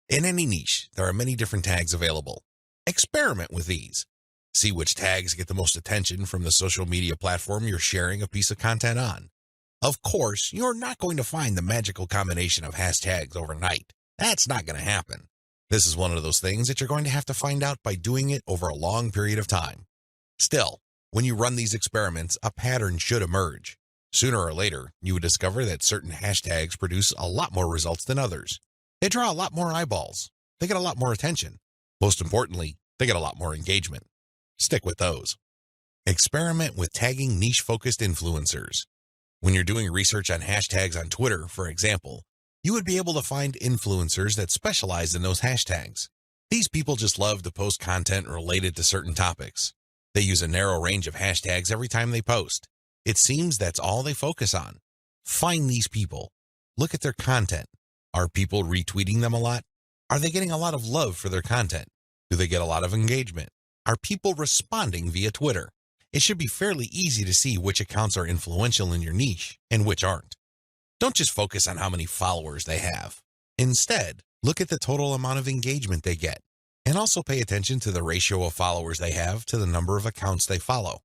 In any niche, there are many different tags available. Experiment with these. See which tags get the most attention from the social media platform you're sharing a piece of content on. Of course, you're not going to find the magical combination of hashtags overnight. That's not going to happen. This is one of those things that you're going to have to find out by doing it over a long period of time. Still, when you run these experiments, a pattern should emerge. Sooner or later, you would discover that certain hashtags produce a lot more results than others. They draw a lot more eyeballs. They get a lot more attention. Most importantly, they get a lot more engagement. Stick with those. Experiment with tagging niche-focused influencers. When you're doing research on hashtags on Twitter, for example, you would be able to find influencers that specialize in those hashtags. These people just love to post content related to certain topics. They use a narrow range of hashtags every time they post. It seems that's all they focus on. Find these people. Look at their content. Are people retweeting them a lot? Are they getting a lot of love for their content? Do they get a lot of engagement? Are people responding via Twitter? It should be fairly easy to see which accounts are influential in your niche and which aren't. Don't just focus on how many followers they have. Instead, look at the total amount of engagement they get, and also pay attention to the ratio of followers they have to the number of accounts they follow.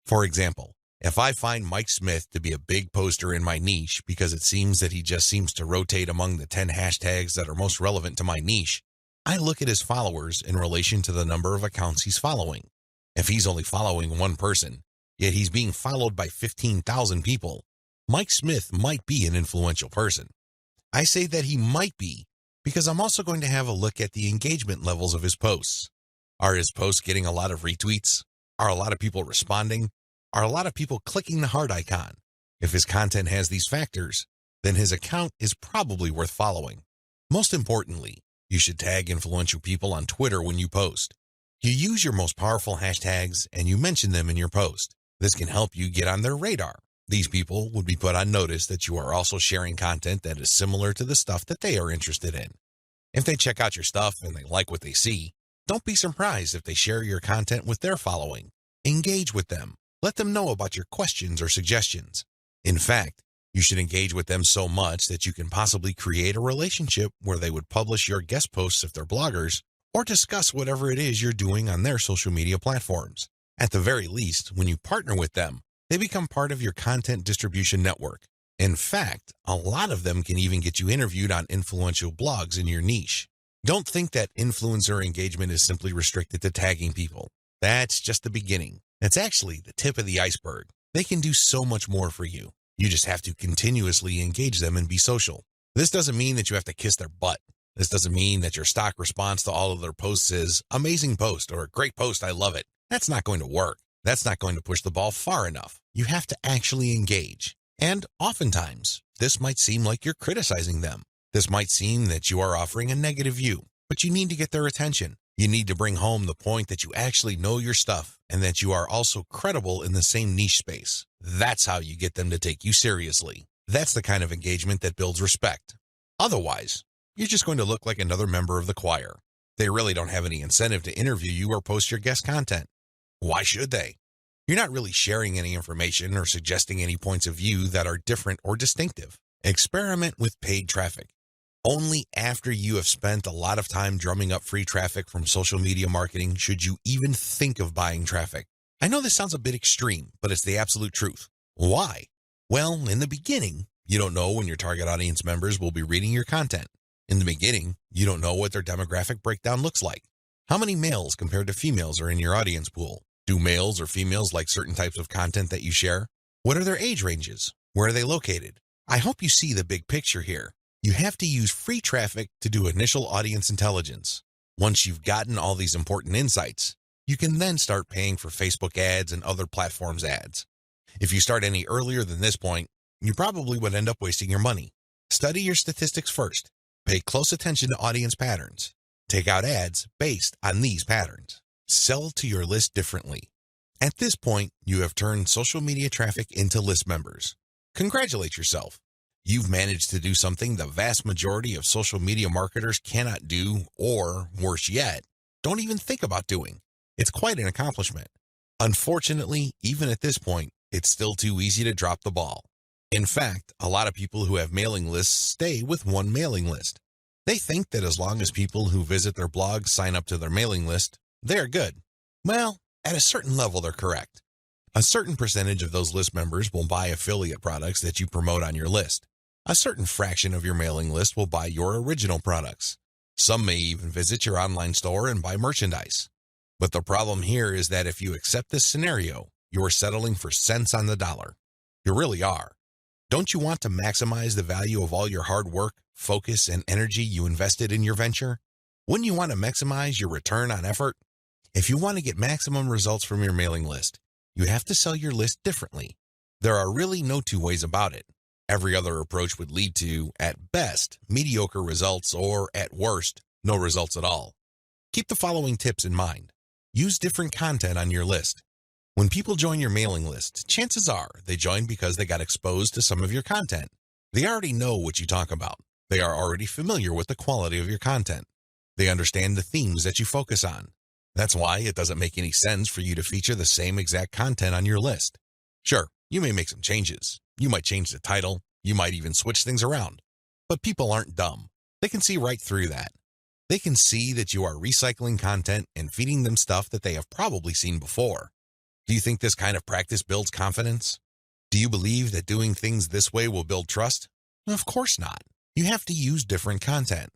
For example, if I find Mike Smith to be a big poster in my niche because it seems that he just seems to rotate among the 10 hashtags that are most relevant to my niche, I look at his followers in relation to the number of accounts he's following. If he's only following one person, yet he's being followed by 15,000 people, Mike Smith might be an influential person. I say that he might be because I'm also going to have a look at the engagement levels of his posts. Are his posts getting a lot of retweets? Are a lot of people responding? Are a lot of people clicking the heart icon? If his content has these factors, then his account is probably worth following. Most importantly, you should tag influential people on Twitter when you post. You use your most powerful hashtags and you mention them in your post. This can help you get on their radar. These people would be put on notice that you are also sharing content that is similar to the stuff that they are interested in. If they check out your stuff and they like what they see, don't be surprised if they share your content with their following. Engage with them. Let them know about your questions or suggestions. In fact, you should engage with them so much that you can possibly create a relationship where they would publish your guest posts if they're bloggers, or discuss whatever it is you're doing on their social media platforms. At the very least, when you partner with them, they become part of your content distribution network. In fact, a lot of them can even get you interviewed on influential blogs in your niche. Don't think that influencer engagement is simply restricted to tagging people. That's just the beginning. That's actually the tip of the iceberg. They can do so much more for you. You just have to continuously engage them and be social. This doesn't mean that you have to kiss their butt. This doesn't mean that your stock response to all of their posts is amazing post or great post, I love it. That's not going to work. That's not going to push the ball far enough. You have to actually engage. And oftentimes, this might seem like you're criticizing them. This might seem that you are offering a negative view, but you need to get their attention. You need to bring home the point that you actually know your stuff and that you are also credible in the same niche space. That's how you get them to take you seriously. That's the kind of engagement that builds respect. Otherwise, you're just going to look like another member of the choir. They really don't have any incentive to interview you or post your guest content. Why should they? You're not really sharing any information or suggesting any points of view that are different or distinctive. Experiment with paid traffic. Only after you have spent a lot of time drumming up free traffic from social media marketing should you even think of buying traffic. I know this sounds a bit extreme, but it's the absolute truth. Why? Well, in the beginning, You don't know when your target audience members will be reading your content. In the beginning, you don't know what their demographic breakdown looks like. How many males compared to females are in your audience pool? Do males or females like certain types of content that you share? What are their age ranges? Where are they located? I hope you see the big picture here. You have to use free traffic to do initial audience intelligence. Once you've gotten all these important insights, you can then start paying for Facebook ads and other platforms' ads. If you start any earlier than this point, you probably would end up wasting your money. Study your statistics first. Pay close attention to audience patterns. Take out ads based on these patterns. Sell to your list differently. At this point, you have turned social media traffic into list members. Congratulate yourself. You've managed to do something the vast majority of social media marketers cannot do, or, worse yet, don't even think about doing. It's quite an accomplishment. Unfortunately, even at this point, it's still too easy to drop the ball. In fact, a lot of people who have mailing lists stay with one mailing list. They think that as long as people who visit their blog sign up to their mailing list, they're good. Well, at a certain level, they're correct. A certain percentage of those list members will buy affiliate products that you promote on your list. A certain fraction of your mailing list will buy your original products. Some may even visit your online store and buy merchandise. But the problem here is that if you accept this scenario, you are settling for cents on the dollar. You really are. Don't you want to maximize the value of all your hard work, focus, and energy you invested in your venture? Wouldn't you want to maximize your return on effort? If you want to get maximum results from your mailing list, you have to sell your list differently. There are really no two ways about it. Every other approach would lead to, at best, mediocre results or, at worst, no results at all. Keep the following tips in mind. Use different content on your list. When people join your mailing list, chances are they join because they got exposed to some of your content. They already know what you talk about. They are already familiar with the quality of your content. They understand the themes that you focus on. That's why it doesn't make any sense for you to feature the same exact content on your list. Sure, you may make some changes. You might change the title. You might even switch things around. But people aren't dumb. They can see right through that. They can see that you are recycling content and feeding them stuff that they have probably seen before. Do you think this kind of practice builds confidence? Do you believe that doing things this way will build trust? Of course not. You have to use different content.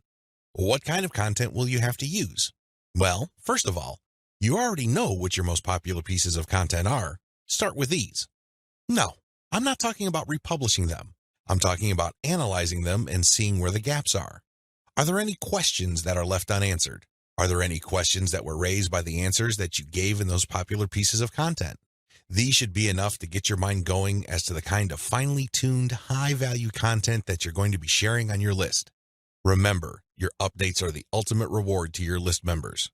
What kind of content will you have to use? Well, first of all, you already know what your most popular pieces of content are. Start with these. No, I'm not talking about republishing them. I'm talking about analyzing them and seeing where the gaps are. Are there any questions that are left unanswered? Are there any questions that were raised by the answers that you gave in those popular pieces of content? These should be enough to get your mind going as to the kind of finely tuned, high-value content that you're going to be sharing on your list. Remember, your updates are the ultimate reward to your list members.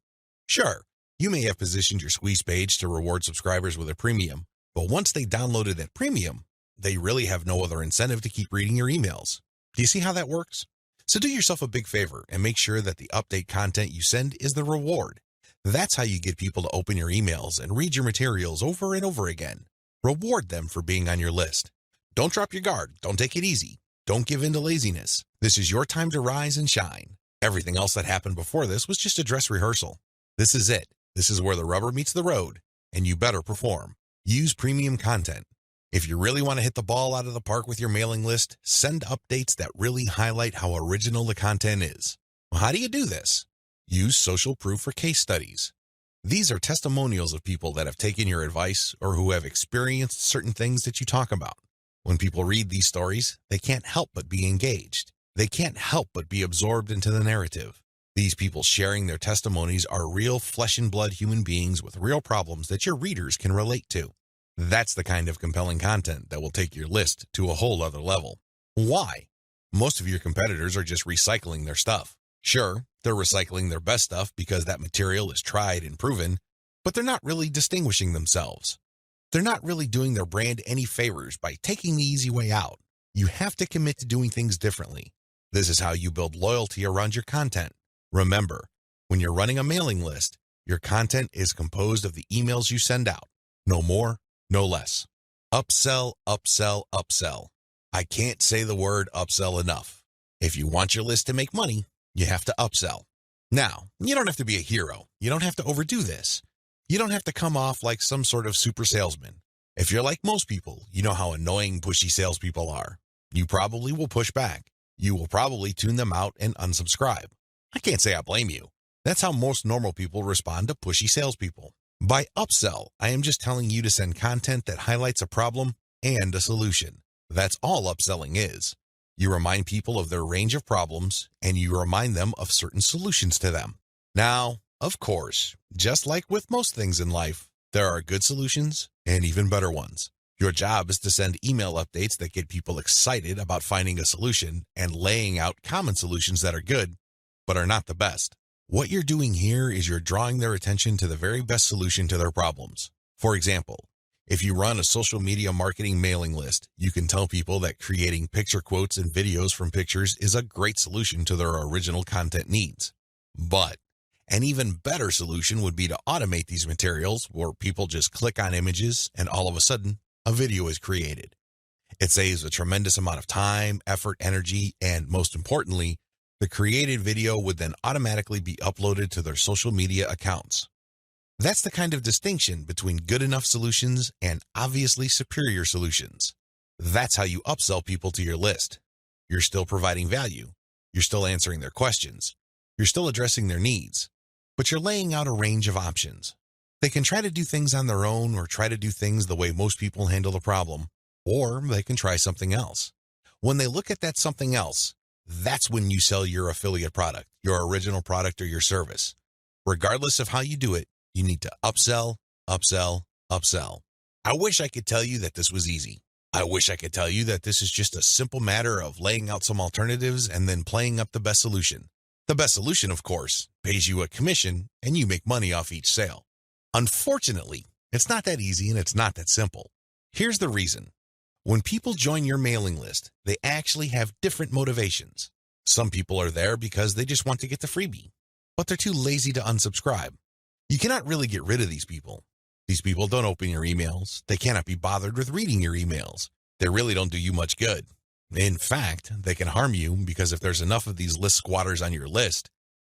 Sure, you may have positioned your squeeze page to reward subscribers with a premium, but once they downloaded that premium, they really have no other incentive to keep reading your emails. Do you see how that works? So do yourself a big favor and make sure that the update content you send is the reward. That's how you get people to open your emails and read your materials over and over again. Reward them for being on your list. Don't drop your guard. Don't take it easy. Don't give in to laziness. This is your time to rise and shine. Everything else that happened before this was just a dress rehearsal. This is it. This is where the rubber meets the road, and you better perform. Use premium content. If you really want to hit the ball out of the park with your mailing list, send updates that really highlight how original the content is. Well, how do you do this? Use social proof for case studies. These are testimonials of people that have taken your advice or who have experienced certain things that you talk about. When people read these stories, they can't help but be engaged. They can't help but be absorbed into the narrative. These people sharing their testimonies are real flesh and blood human beings with real problems that your readers can relate to. That's the kind of compelling content that will take your list to a whole other level. Why? Most of your competitors are just recycling their stuff. Sure, they're recycling their best stuff because that material is tried and proven, but they're not really distinguishing themselves. They're not really doing their brand any favors by taking the easy way out. You have to commit to doing things differently. This is how you build loyalty around your content. Remember, when you're running a mailing list, your content is composed of the emails you send out. No more, no less. Upsell, upsell, upsell. I can't say the word upsell enough. If you want your list to make money, you have to upsell. Now, you don't have to be a hero. You don't have to overdo this. You don't have to come off like some sort of super salesman. If you're like most people, you know how annoying pushy salespeople are. You probably will push back. You will probably tune them out and unsubscribe. I can't say I blame you. That's how most normal people respond to pushy salespeople. By upsell, I am just telling you to send content that highlights a problem and a solution. That's all upselling is. You remind people of their range of problems, and you remind them of certain solutions to them. Now, of course, just like with most things in life, there are good solutions and even better ones. Your job is to send email updates that get people excited about finding a solution and laying out common solutions that are good, but are not the best. What you're doing here is you're drawing their attention to the very best solution to their problems. For example, if you run a social media marketing mailing list, you can tell people that creating picture quotes and videos from pictures is a great solution to their original content needs. But an even better solution would be to automate these materials where people just click on images and all of a sudden, a video is created. It saves a tremendous amount of time, effort, energy, and most importantly, the created video would then automatically be uploaded to their social media accounts. That's the kind of distinction between good enough solutions and obviously superior solutions. That's how you upsell people to your list. You're still providing value. You're still answering their questions. You're still addressing their needs. But you're laying out a range of options. They can try to do things on their own or try to do things the way most people handle the problem, or they can try something else. When they look at that something else, that's when you sell your affiliate product, your original product, or your service. Regardless of how you do it, you need to upsell, upsell, upsell. I wish I could tell you that this was easy. I wish I could tell you that this is just a simple matter of laying out some alternatives and then playing up the best solution. The best solution, of course, pays you a commission and you make money off each sale. Unfortunately, it's not that easy and it's not that simple. Here's the reason. When people join your mailing list, they actually have different motivations. Some people are there because they just want to get the freebie, but they're too lazy to unsubscribe. You cannot really get rid of these people. These people don't open your emails. They cannot be bothered with reading your emails. They really don't do you much good. In fact, they can harm you because if there's enough of these list squatters on your list,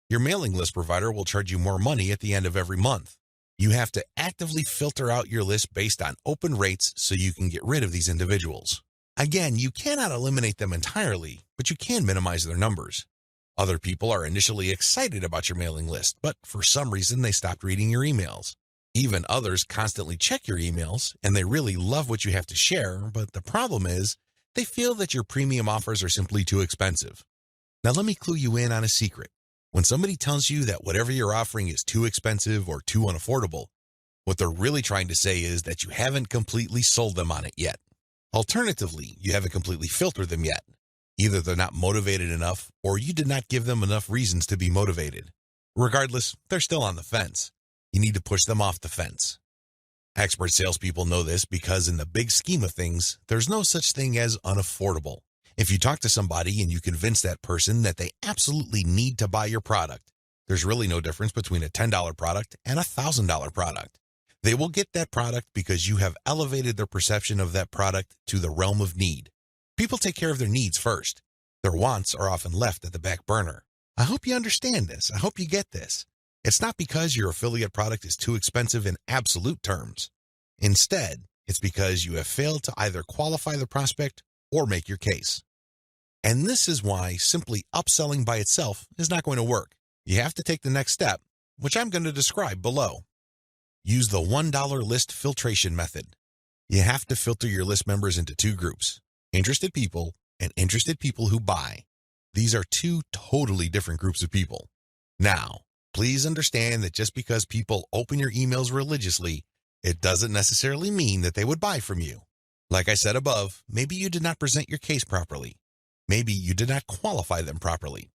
your mailing list provider will charge you more money at the end of every month. You have to actively filter out your list based on open rates so you can get rid of these individuals. Again, you cannot eliminate them entirely, but you can minimize their numbers. Other people are initially excited about your mailing list, but for some reason they stopped reading your emails. Even others constantly check your emails, and they really love what you have to share, but the problem is they feel that your premium offers are simply too expensive. Now let me clue you in on a secret. When somebody tells you that whatever you're offering is too expensive or too unaffordable, what they're really trying to say is that you haven't completely sold them on it yet. Alternatively, you haven't completely filtered them yet. Either they're not motivated enough or you did not give them enough reasons to be motivated. Regardless, they're still on the fence. You need to push them off the fence. Expert salespeople know this because in the big scheme of things, there's no such thing as unaffordable. If you talk to somebody and you convince that person that they absolutely need to buy your product, there's really no difference between a $10 product and a $1,000 product. They will get that product because you have elevated their perception of that product to the realm of need. People take care of their needs first. Their wants are often left at the back burner. I hope you understand this. I hope you get this. It's not because your affiliate product is too expensive in absolute terms. Instead, it's because you have failed to either qualify the prospect or make your case. And this is why simply upselling by itself is not going to work. You have to take the next step, which I'm going to describe below. Use the $1 list filtration method. You have to filter your list members into two groups, interested people and interested people who buy. These are two totally different groups of people. Now, please understand that just because people open your emails religiously, it doesn't necessarily mean that they would buy from you. Like I said above, maybe you did not present your case properly. Maybe you did not qualify them properly.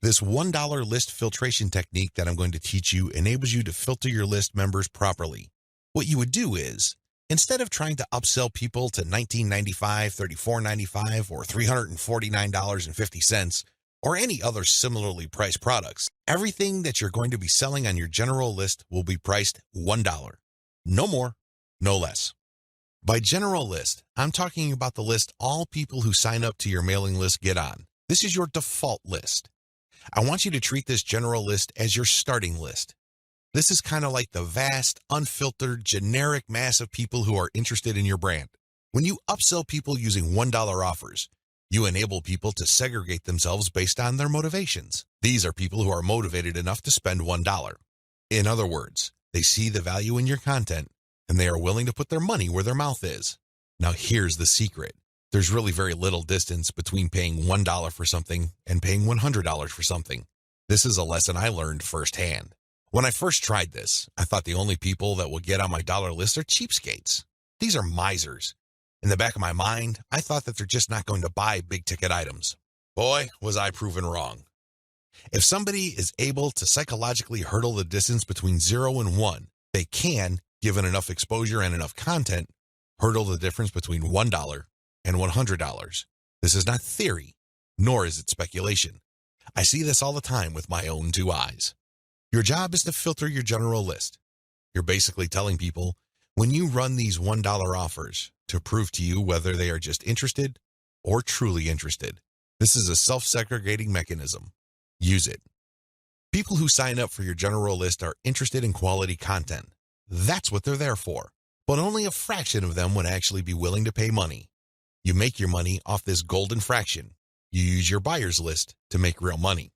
This $1 list filtration technique that I'm going to teach you enables you to filter your list members properly. What you would do is, instead of trying to upsell people to $19.95, $34.95, or $349.50, or any other similarly priced products, everything that you're going to be selling on your general list will be priced $1. No more, no less. By general list, I'm talking about the list all people who sign up to your mailing list get on. This is your default list. I want you to treat this general list as your starting list. This is kind of like the vast, unfiltered, generic mass of people who are interested in your brand. When you upsell people using $1 offers, You enable people to segregate themselves based on their motivations. These are people who are motivated enough to spend $1. In other words, they see the value in your content and they are willing to put their money where their mouth is. Now here's the secret. There's really very little distance between paying $1 for something and paying $100 for something. This is a lesson I learned firsthand. When I first tried this, I thought the only people that will get on my dollar list are cheapskates. These are misers. In the back of my mind, I thought that they're just not going to buy big-ticket items. Boy, was I proven wrong. If somebody is able to psychologically hurdle the distance between 0 and 1, they can, given enough exposure and enough content, hurdle the difference between $1 and $100. This is not theory, nor is it speculation. I see this all the time with my own 2 eyes. Your job is to filter your general list. You're basically telling people, when you run these $1 offers, to prove to you whether they are just interested or truly interested. This is a self-segregating mechanism. Use it. People who sign up for your general list are interested in quality content. That's what they're there for. But only a fraction of them would actually be willing to pay money. You make your money off this golden fraction. You use your buyer's list to make real money.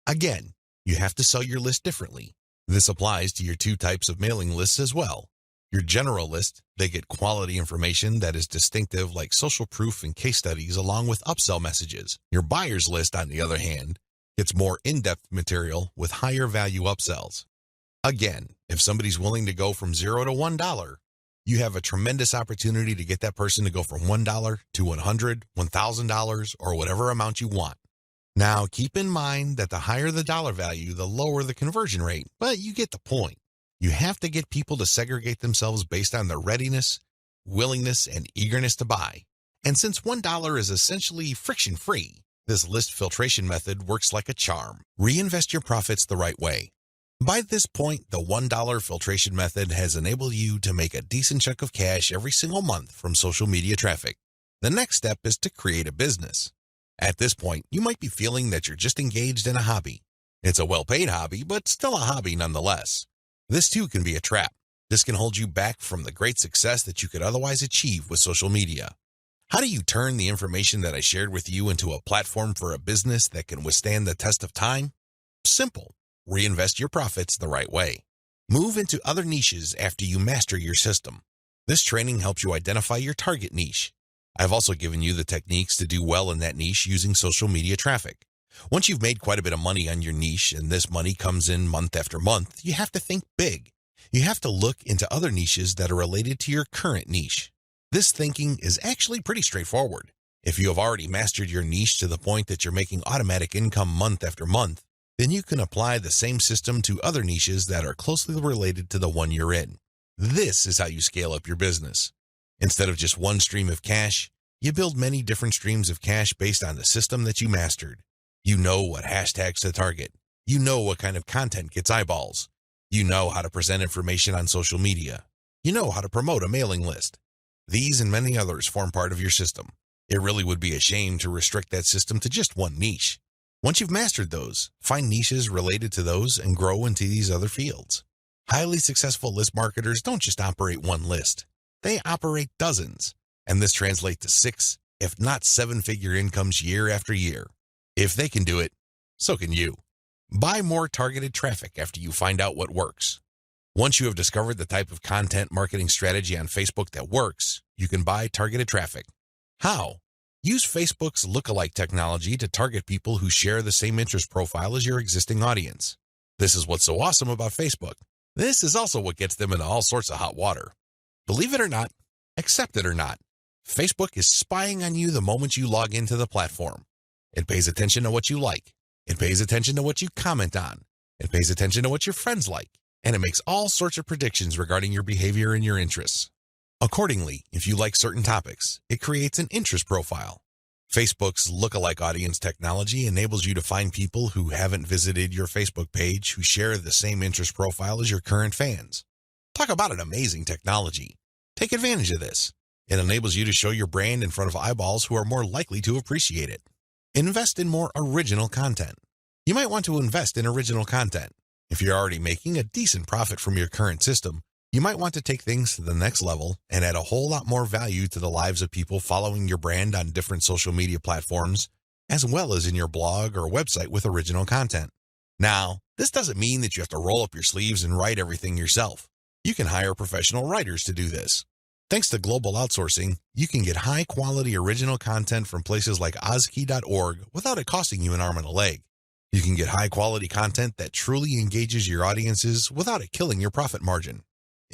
Again, you have to sell your list differently. This applies to your 2 types of mailing lists as well. Your general list, they get quality information that is distinctive like social proof and case studies along with upsell messages. Your buyer's list, on the other hand, gets more in-depth material with higher value upsells. Again, if somebody's willing to go from 0 to $1, you have a tremendous opportunity to get that person to go from $1 to $100, $1,000, or whatever amount you want. Now, keep in mind that the higher the dollar value, the lower the conversion rate, but you get the point. You have to get people to segregate themselves based on their readiness, willingness, and eagerness to buy. And since $1 is essentially friction-free, this list filtration method works like a charm. Reinvest your profits the right way. By this point, the $1 filtration method has enabled you to make a decent chunk of cash every single month from social media traffic. The next step is to create a business. At this point, you might be feeling that you're just engaged in a hobby. It's a well-paid hobby, but still a hobby nonetheless. This too can be a trap. This can hold you back from the great success that you could otherwise achieve with social media. How do you turn the information that I shared with you into a platform for a business that can withstand the test of time? Simple. Reinvest your profits the right way. Move into other niches after you master your system. This training helps you identify your target niche. I've also given you the techniques to do well in that niche using social media traffic. Once you've made quite a bit of money on your niche and this money comes in month after month, you have to think big. You have to look into other niches that are related to your current niche. This thinking is actually pretty straightforward. If you have already mastered your niche to the point that you're making automatic income month after month, then you can apply the same system to other niches that are closely related to the one you're in. This is how you scale up your business. Instead of just one stream of cash, you build many different streams of cash based on the system that you mastered. You know what hashtags to target. You know what kind of content gets eyeballs. You know how to present information on social media. You know how to promote a mailing list. These and many others form part of your system. It really would be a shame to restrict that system to just one niche. Once you've mastered those, find niches related to those and grow into these other fields. Highly successful list marketers don't just operate one list. They operate dozens, and this translates to 6, if not 7-figure incomes year after year. If they can do it, so can you. Buy more targeted traffic after you find out what works. Once you have discovered the type of content marketing strategy on Facebook that works, you can buy targeted traffic. How? Use Facebook's lookalike technology to target people who share the same interest profile as your existing audience. This is what's so awesome about Facebook. This is also what gets them into all sorts of hot water. Believe it or not, accept it or not, Facebook is spying on you the moment you log into the platform. It pays attention to what you like. It pays attention to what you comment on. It pays attention to what your friends like. And it makes all sorts of predictions regarding your behavior and your interests. Accordingly, if you like certain topics, it creates an interest profile. Facebook's lookalike audience technology enables you to find people who haven't visited your Facebook page who share the same interest profile as your current fans. Talk about an amazing technology. Take advantage of this. It enables you to show your brand in front of eyeballs who are more likely to appreciate it. Invest in more original content. You might want to invest in original content. If you're already making a decent profit from your current system, You might want to take things to the next level and add a whole lot more value to the lives of people following your brand on different social media platforms, as well as in your blog or website with original content. Now, this doesn't mean that you have to roll up your sleeves and write everything yourself. You can hire professional writers to do this. Thanks to global outsourcing, you can get high-quality original content from places like Ozkey.org without it costing you an arm and a leg. You can get high-quality content that truly engages your audiences without it killing your profit margin.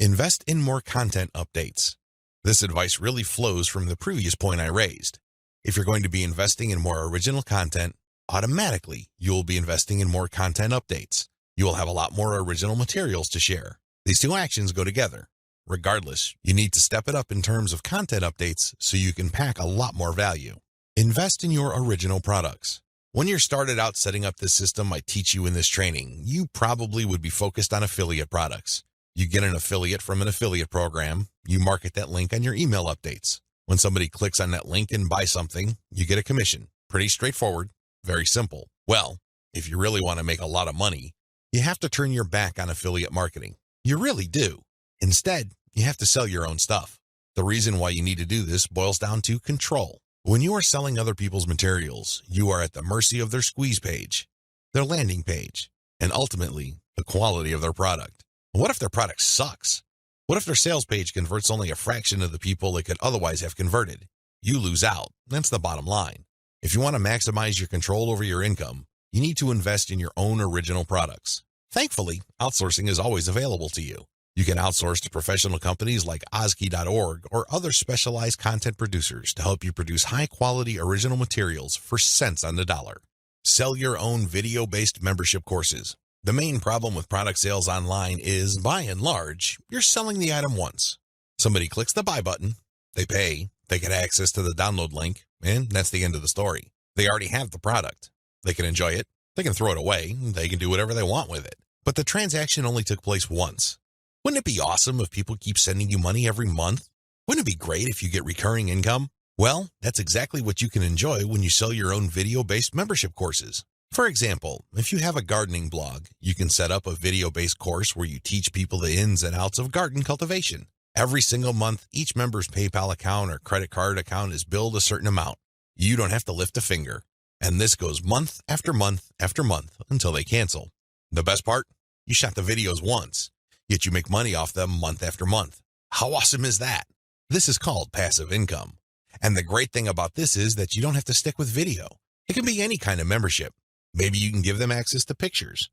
Invest in more content updates. This advice really flows from the previous point I raised. If you're going to be investing in more original content, automatically you'll be investing in more content updates. You will have a lot more original materials to share. These two actions go together. Regardless, you need to step it up in terms of content updates so you can pack a lot more value. Invest in your original products. When you're started out setting up this system I teach you in this training, you probably would be focused on affiliate products. You get an affiliate from an affiliate program, you market that link on your email updates. When somebody clicks on that link and buys something, you get a commission. Pretty straightforward, very simple. Well, if you really want to make a lot of money, you have to turn your back on affiliate marketing. You really do. Instead, you have to sell your own stuff. The reason why you need to do this boils down to control. When you are selling other people's materials, you are at the mercy of their squeeze page, their landing page, and ultimately, the quality of their product. What if their product sucks? What if their sales page converts only a fraction of the people it could otherwise have converted? You lose out. That's the bottom line. If you want to maximize your control over your income, you need to invest in your own original products. Thankfully, outsourcing is always available to you. You can outsource to professional companies like Ozkey.org or other specialized content producers to help you produce high-quality original materials for cents on the dollar. Sell your own video-based membership courses. The main problem with product sales online is, by and large, you're selling the item once. Somebody clicks the buy button, they pay, they get access to the download link, and that's the end of the story. They already have the product. They can enjoy it, they can throw it away, they can do whatever they want with it. But the transaction only took place once. Wouldn't it be awesome if people keep sending you money every month? Wouldn't it be great if you get recurring income? Well, that's exactly what you can enjoy when you sell your own video-based membership courses. For example, if you have a gardening blog, you can set up a video-based course where you teach people the ins and outs of garden cultivation. Every single month, each member's PayPal account or credit card account is billed a certain amount. You don't have to lift a finger. And this goes month after month after month until they cancel. The best part? You shot the videos once, yet you make money off them month after month. How awesome is that? This is called passive income. And the great thing about this is that you don't have to stick with video. It can be any kind of membership. Maybe you can give them access to pictures.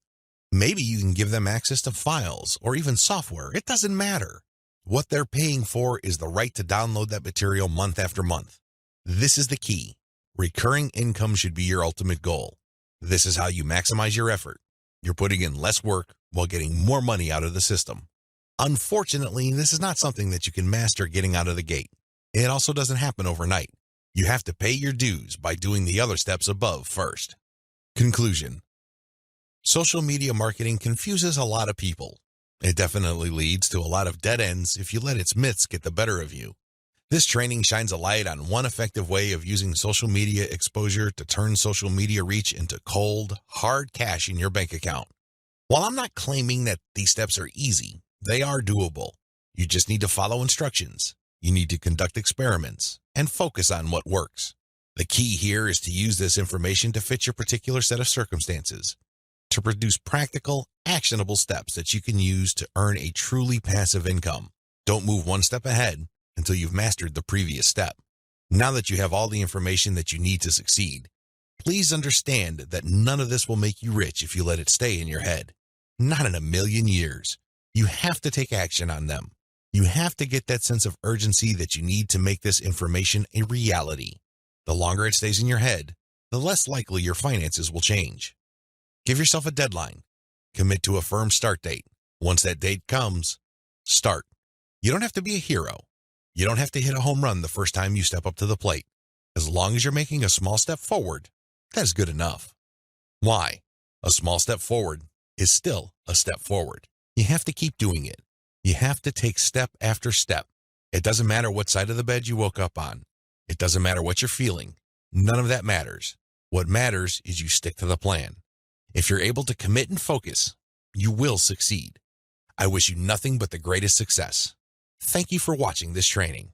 Maybe you can give them access to files or even software. It doesn't matter. What they're paying for is the right to download that material month after month. This is the key. Recurring income should be your ultimate goal. This is how you maximize your effort. You're putting in less work while getting more money out of the system. Unfortunately, this is not something that you can master getting out of the gate. It also doesn't happen overnight. You have to pay your dues by doing the other steps above first. Conclusion. Social media marketing confuses a lot of people. It definitely leads to a lot of dead ends if you let its myths get the better of you. This training shines a light on one effective way of using social media exposure to turn social media reach into cold, hard cash in your bank account. While I'm not claiming that these steps are easy, they are doable. You just need to follow instructions. You need to conduct experiments and focus on what works. The key here is to use this information to fit your particular set of circumstances, to produce practical, actionable steps that you can use to earn a truly passive income. Don't move one step ahead until you've mastered the previous step. Now that you have all the information that you need to succeed, please understand that none of this will make you rich if you let it stay in your head. Not in a million years. You have to take action on them. You have to get that sense of urgency that you need to make this information a reality. The longer it stays in your head, the less likely your finances will change. Give yourself a deadline. Commit to a firm start date. Once that date comes, start. You don't have to be a hero. You don't have to hit a home run the first time you step up to the plate. As long as you're making a small step forward, that is good enough. Why? A small step forward is still a step forward. You have to keep doing it. You have to take step after step. It doesn't matter what side of the bed you woke up on. It doesn't matter what you're feeling. None of that matters. What matters is you stick to the plan. If you're able to commit and focus, you will succeed. I wish you nothing but the greatest success. Thank you for watching this training.